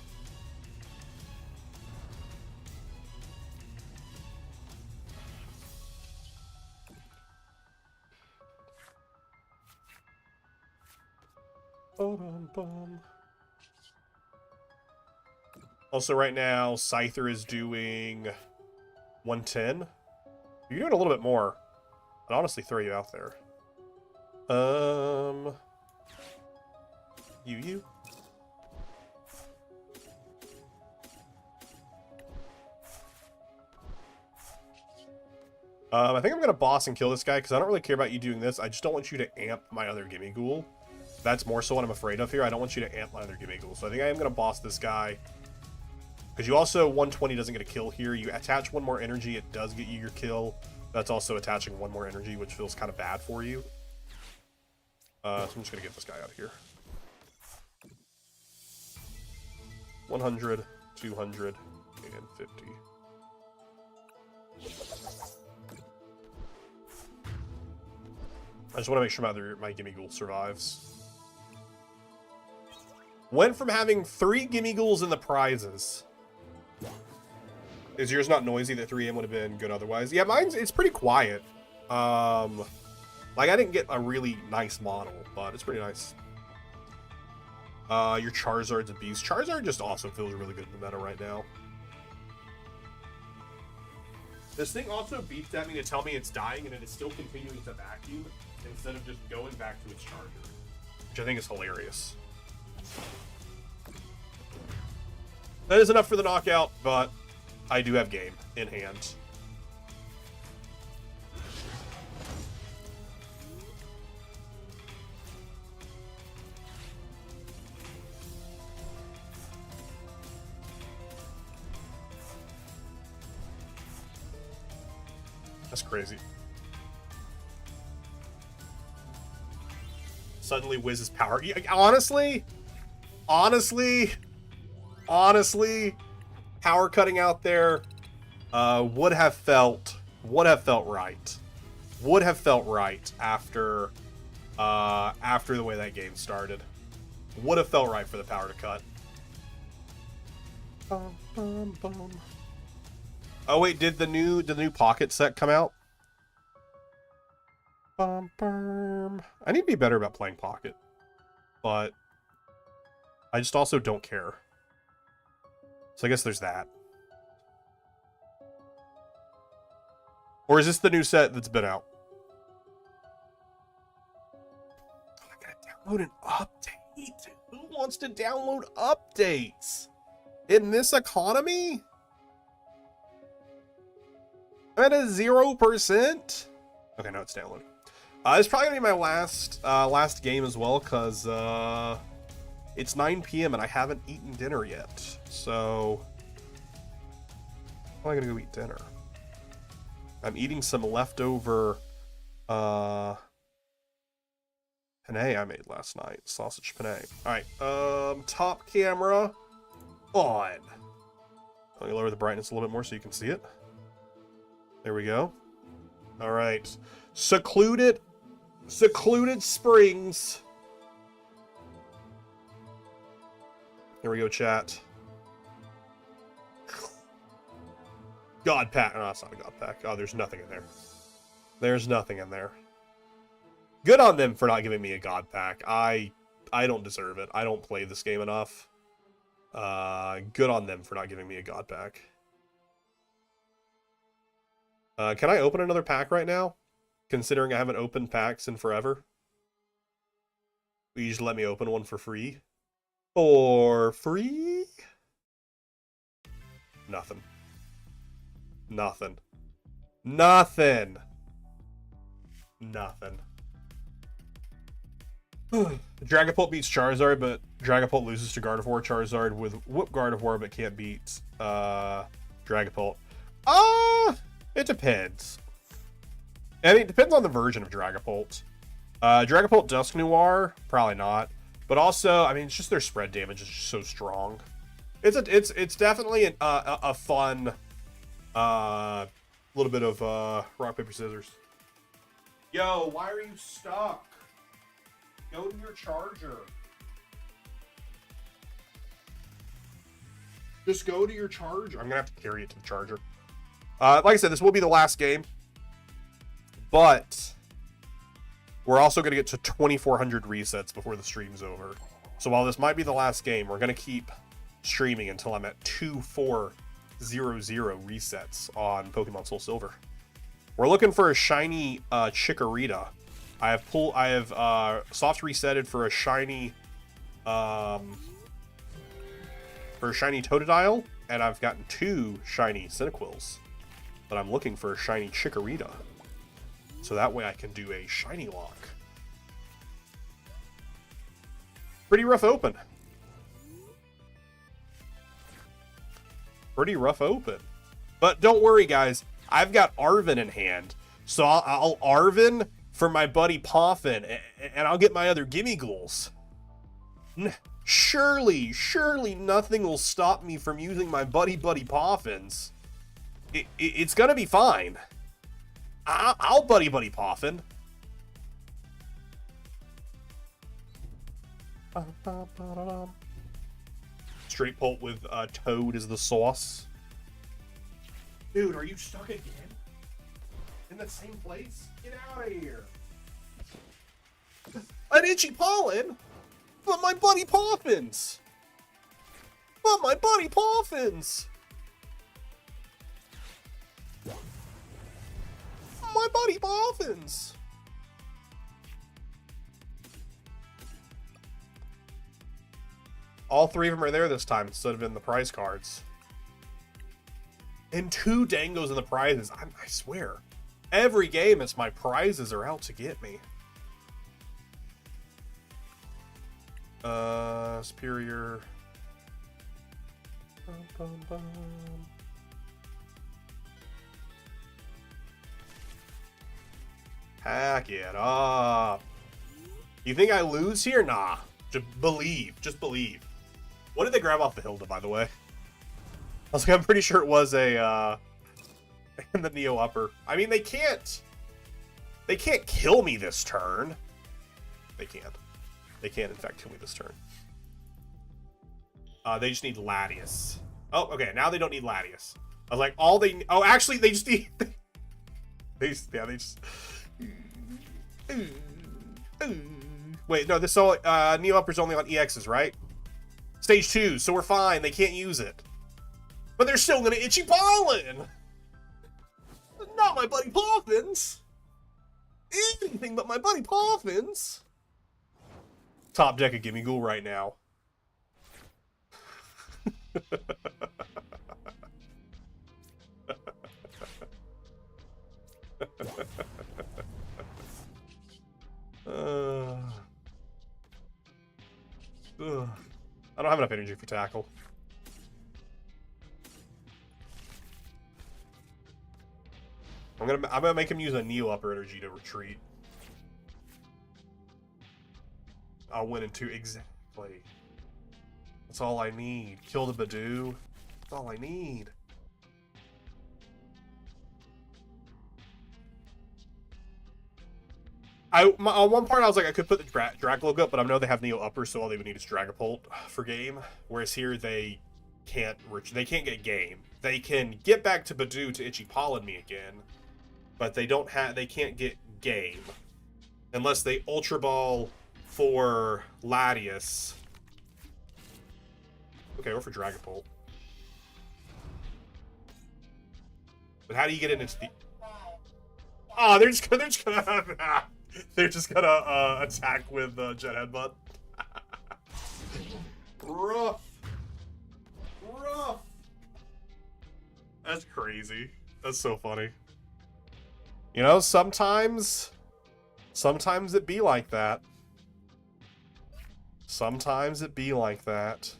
Also, right now, Scyther is doing 110. You're doing a little bit more. I'd honestly throw you out there. You. I think I'm going to boss and kill this guy, because I don't really care about you doing this. I just don't want you to amp my other Gimme Ghoul. That's more so what I'm afraid of here. I don't want you to amp my other Gimme Ghoul. So I think I am going to boss this guy. Because you also, 120 doesn't get a kill here. You attach 1 more energy, it does get you your kill. That's also attaching 1 more energy, which feels kind of bad for you. So I'm just going to get this guy out of here. 100, 200, and 50. I just want to make sure my Gimme Ghoul survives. Went from having 3 Gimme Ghouls in the prizes. Is yours not noisy? That 3 AM would have been good otherwise. Yeah, it's pretty quiet. Like, I didn't get a really nice model, but it's pretty nice. Your Charizard's a beast. Charizard just also feels really good in the meta right now. This thing also beeps at me to tell me it's dying, and it is still continuing to vacuum instead of just going back to its charger, which I think is hilarious. That is enough for the knockout, but I do have game in hand. That's crazy. Suddenly Wiz's power. Honestly, power cutting out there would have felt right. Would have felt right after the way that game started. Would have felt right for the power to cut. Oh wait, did the new pocket set come out? I need to be better about playing pocket, but I just also don't care. So I guess there's that. Or is this the new set that's been out? Oh, I gotta download an update. Who wants to download updates in this economy? I'm at a 0%. Okay, no, it's downloading. It's probably gonna be my last game as well, because it's 9 p.m. and I haven't eaten dinner yet. So how am I gonna go eat dinner? I'm eating some leftover penne I made last night. Sausage penne. Alright, top camera on. Let me lower the brightness a little bit more so you can see it. There we go. Alright. Secluded Springs. Here we go, chat. God pack. No, it's not a God pack. Oh, there's nothing in there. There's nothing in there. Good on them for not giving me a God pack. I don't deserve it. I don't play this game enough. Good on them for not giving me a God pack. Can I open another pack right now? Considering I haven't opened packs in forever. Will you just let me open one for free? For free? Nothing. Nothing. Nothing. Nothing. Dragapult beats Charizard, but Dragapult loses to Gardevoir. Charizard with Whoop Gardevoir, but can't beat Dragapult. It depends. I mean, it depends on the version of Dragapult. Dragapult Dusk Noir, probably not. But also, I mean, it's just their spread damage is just so strong. It's definitely a fun little bit of rock paper scissors. Yo, why are you stuck? Go to your charger. Just go to your charger. I'm gonna have to carry it to the charger. Like I said, this will be the last game, but we're also gonna get to 2,400 resets before the stream's over. So while this might be the last game, we're gonna keep streaming until I'm at 2,400 resets on Pokemon Soul Silver. We're looking for a shiny Chikorita. I have soft resetted for a shiny Totodile, and I've gotten 2 shiny Cyndaquils. But I'm looking for a shiny Chikorita, so that way I can do a shiny lock. Pretty rough open. Pretty rough open. But don't worry, guys. I've got Arven in hand, so I'll Arven for my buddy Poffin, and I'll get my other Gimme Ghouls. Surely nothing will stop me from using my buddy Poffins. It's gonna be fine. I'll buddy Poffin. Straight Pult with Toad as the sauce. Dude, are you stuck again? In the same place? Get out of here. An itchy pollen? But my buddy Poffins! But my buddy Poffins! My buddy Poffins! All 3 of them are there this time instead of in the prize cards. And 2 Dangos in the prizes. I swear. Every game, it's my prizes are out to get me. Superior. Bum, bum, bum. Pack it up. You think I lose here? Nah. Just believe. Just believe. What did they grab off the Hilda, by the way? I'm pretty sure it was a in the Neo Upper. I mean, they can't kill me this turn. They can't. They can, in fact, kill me this turn. They just need Latias. Oh, okay. Now they don't need Latias. I was like, all they... Oh, actually, they just need... they just... Wait, no, this all... Neo Upper's only on EXs, right? Stage 2, so we're fine. They can't use it. But they're still gonna Itchy Pollen! Not my buddy Poffins! Anything but my buddy Poffins! Top deck of Gimme Ghoul right now. I don't have enough energy for tackle. I'm gonna make him use a Neo Upper energy to retreat. I'll win in 2 exactly. That's all I need. Kill the Badoo. That's all I need. On one part, I was like, I could put the Dracloak up, but I know they have Neo Upper, so all they would need is Dragapult for game. Whereas here, they can't get game. They can get back to Badoo to Itchy Pollen me again, but they can't get game. Unless they Ultra Ball for Latias. Okay, or for Dragapult. But how do you get into the... Oh, they're just gonna attack with Jet Headbutt. Rough. That's crazy. That's so funny. You know, sometimes it be like that. Sometimes it be like that.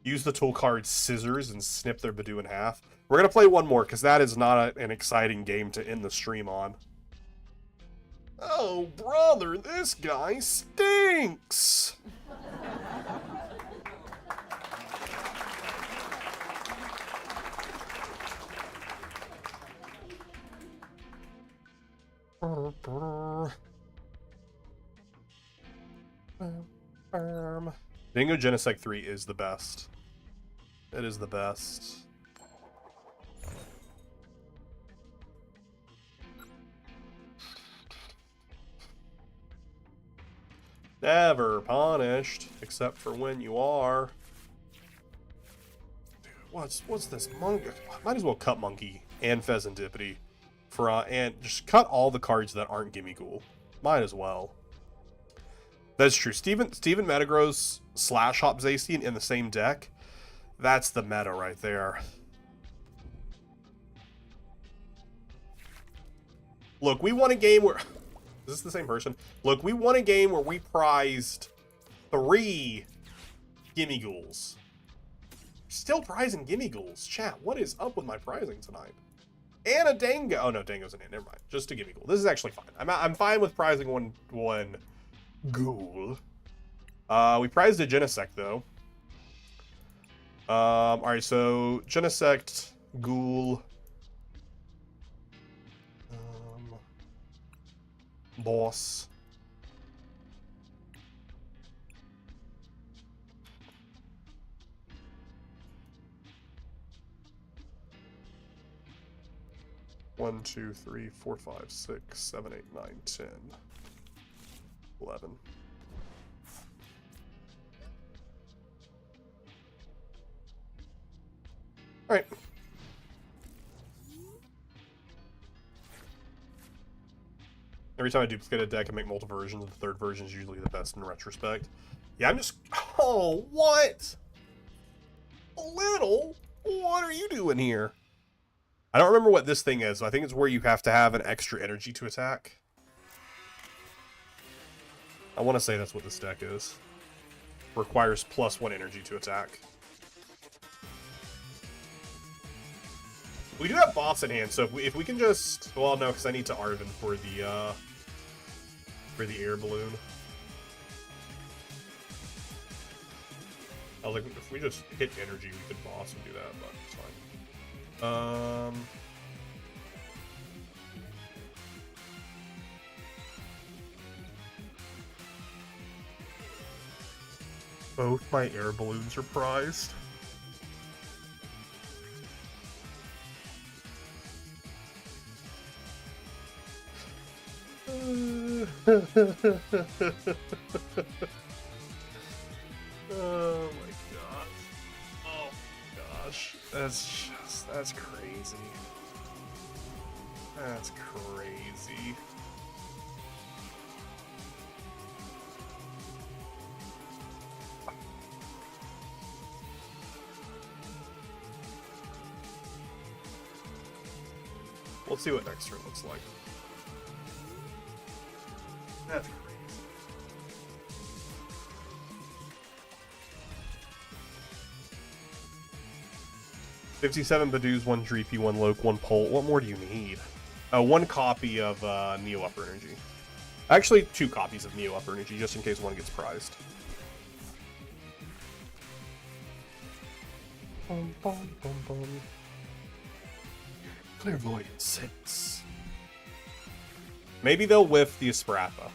Use the tool card Scissors and snip their Badoo in half. We're going to play one more, because that is not an exciting game to end the stream on. Oh, brother, this guy stinks! Dingo Genesect 3 is the best. It is the best. Never punished, except for when you are. Dude, what's this monkey? Might as well cut Monkey and Pheasantipity for and just cut all the cards that aren't Gimmighoul. Might as well. That's true. Steven Metagross slash Hop Zacian in the same deck. That's the meta right there. Look, we won a game where... Is this the same person? Look, we won a game where we prized 3 Gimmighouls. Still prizing Gimmighouls. Chat, what is up with my prizing tonight? And a Dango. Oh, no, Dango's in it. Never mind. Just a Gimmighoul. This is actually fine. I'm fine with prizing one ghoul. We prized a Genesect, though. Alright, so Genesect, Ghoul... Boss. One, 2, 3, 4, 5, 6, 7, 8, 9, 10, 11. All right. Every time I duplicate a deck and make multiple versions, the third version is usually the best in retrospect. Yeah, I'm just... Oh, what? Little? What are you doing here? I don't remember what this thing is. I think it's where you have to have an extra energy to attack. I want to say that's what this deck is. Requires +1 energy to attack. We do have boss in hand, so if we can just... Well, no, because I need to Arven for the air balloon. I was like, if we just hit energy, we could boss and do that, but it's fine. Both my air balloons are prized. Oh my gosh. Oh my gosh. That's crazy. That's crazy. We'll see what next turn looks like. That's crazy. $57 Badoos, 1 Dreepy, 1 Loke, 1 Polt. What more do you need? 1 copy of Neo Upper Energy. Actually, 2 copies of Neo Upper Energy, just in case one gets prized. Bum, bum, bum, bum. Clairvoyant 6. Maybe they'll whiff the Espratha.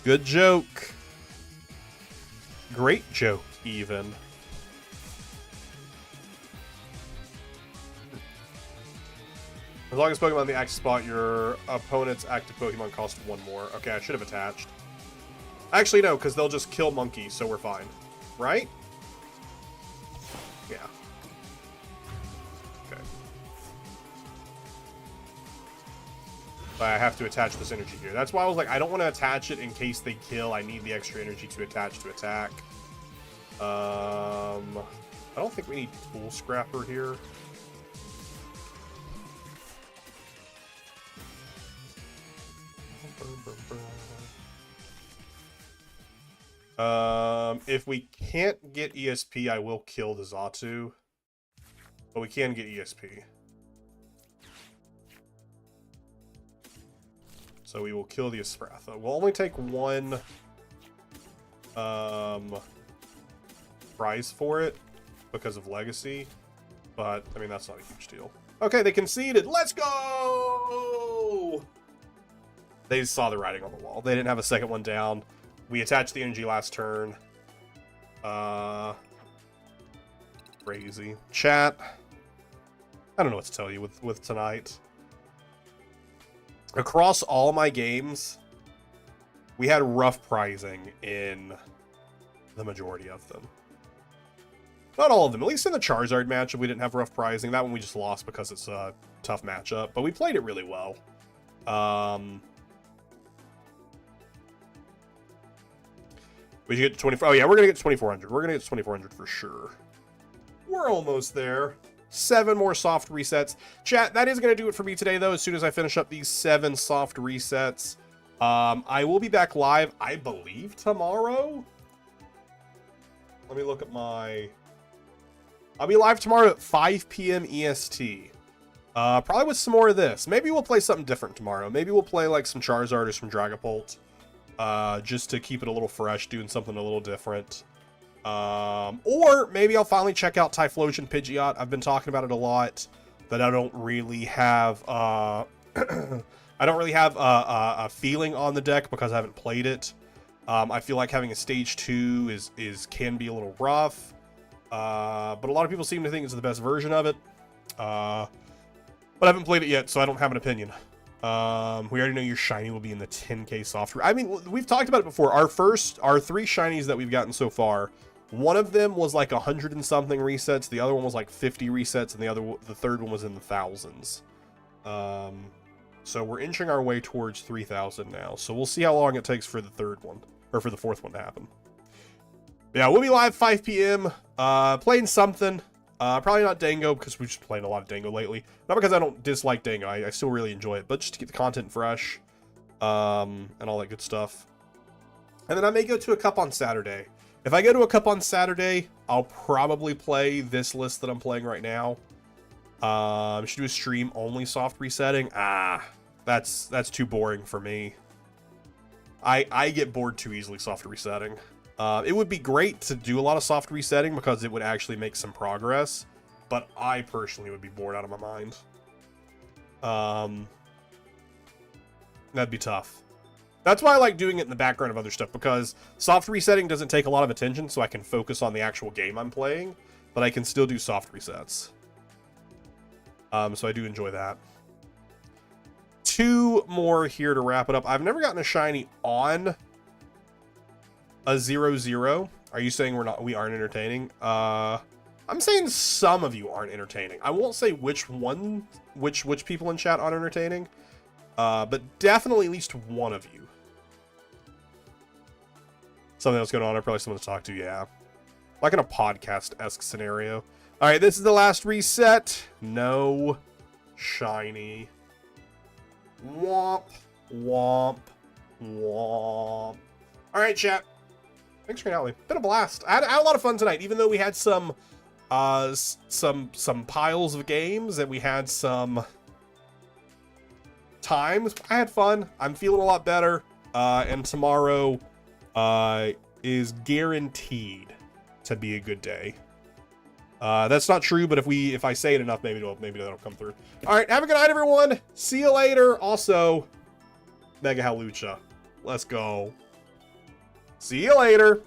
Good joke. Great joke, even. As long as Pokemon in the active spot, your opponent's active Pokemon cost 1 more. Okay, I should have attached. Actually, no, because they'll just kill Monkey, so we're fine. Right? Yeah. Okay. But I have to attach this energy here. That's why I was like, I don't want to attach it in case they kill. I need the extra energy to attach to attack. I don't think we need Tool Scrapper here. If we can't get ESP, I will kill the Xatu. But we can get ESP. So we will kill the Espratha. We'll only take 1 prize for it because of Legacy. But, I mean, that's not a huge deal. Okay, they conceded. Let's go! They saw the writing on the wall. They didn't have a second one down. We attached the energy last turn. Crazy. Chat. I don't know what to tell you with tonight. Across all my games, we had rough pricing in the majority of them. Not all of them. At least in the Charizard matchup, we didn't have rough pricing. That one we just lost because it's a tough matchup. But we played it really well. We should get to 24. Oh, yeah, we're going to get to 2,400. We're going to get to 2,400 for sure. We're almost there. 7 more soft resets. Chat, that is going to do it for me today, though, as soon as I finish up these 7 soft resets. I will be back live, I believe, tomorrow. Let me look at my... I'll be live tomorrow at 5 p.m. EST. Probably with some more of this. Maybe we'll play something different tomorrow. Maybe we'll play, like, some Charizard or some Dragapult. Just to keep it a little fresh, doing something a little different. Or maybe I'll finally check out Typhlosion Pidgeot. I've been talking about it a lot, but I don't really have I don't really have a feeling on the deck because I haven't played it. I feel like having a stage 2 can be a little rough, but a lot of people seem to think it's the best version of it. But I haven't played it yet, so I don't have an opinion. We already know your shiny will be in the 10k software. I mean, we've talked about it before. Our 3 shinies that we've gotten so far, one of them was like 100 and something resets, the other one was like 50 resets, and the third one was in the thousands. So we're inching our way towards 3,000 now. So we'll see how long it takes for the third one, or for the fourth one to happen. Yeah, we'll be live 5 p.m. Playing something. Probably not Dango, because we've just played a lot of Dango lately. Not because I don't dislike Dango, I still really enjoy it, but just to get the content fresh, and all that good stuff. And then I may go to a cup on Saturday. If I go to a cup on Saturday, I'll probably play this list that I'm playing right now. Should do a stream only soft resetting. That's too boring for me. I get bored too easily soft resetting. It would be great to do a lot of soft resetting because it would actually make some progress, but I personally would be bored out of my mind. That'd be tough. That's why I like doing it in the background of other stuff, because soft resetting doesn't take a lot of attention, so I can focus on the actual game I'm playing, but I can still do soft resets. So I do enjoy that. 2 more here to wrap it up. I've never gotten a shiny on a 0-0. Are you saying we aren't entertaining? I'm saying some of you aren't entertaining. I won't say which people in chat aren't entertaining, but definitely at least one of you. Something else going on, or probably someone to talk to, yeah. Like in a podcast-esque scenario. Alright, this is the last reset. No shiny. Womp, womp, womp. Alright, chat. Thanks for hanging out with me. Been a blast. I had a lot of fun tonight, even though we had some piles of games and we had some times. I had fun. I'm feeling a lot better. And tomorrow is guaranteed to be a good day. That's not true, but if I say it enough, maybe that'll come through. All right, have a good night, everyone. See you later. Also, Mega Halucha. Let's go. See you later.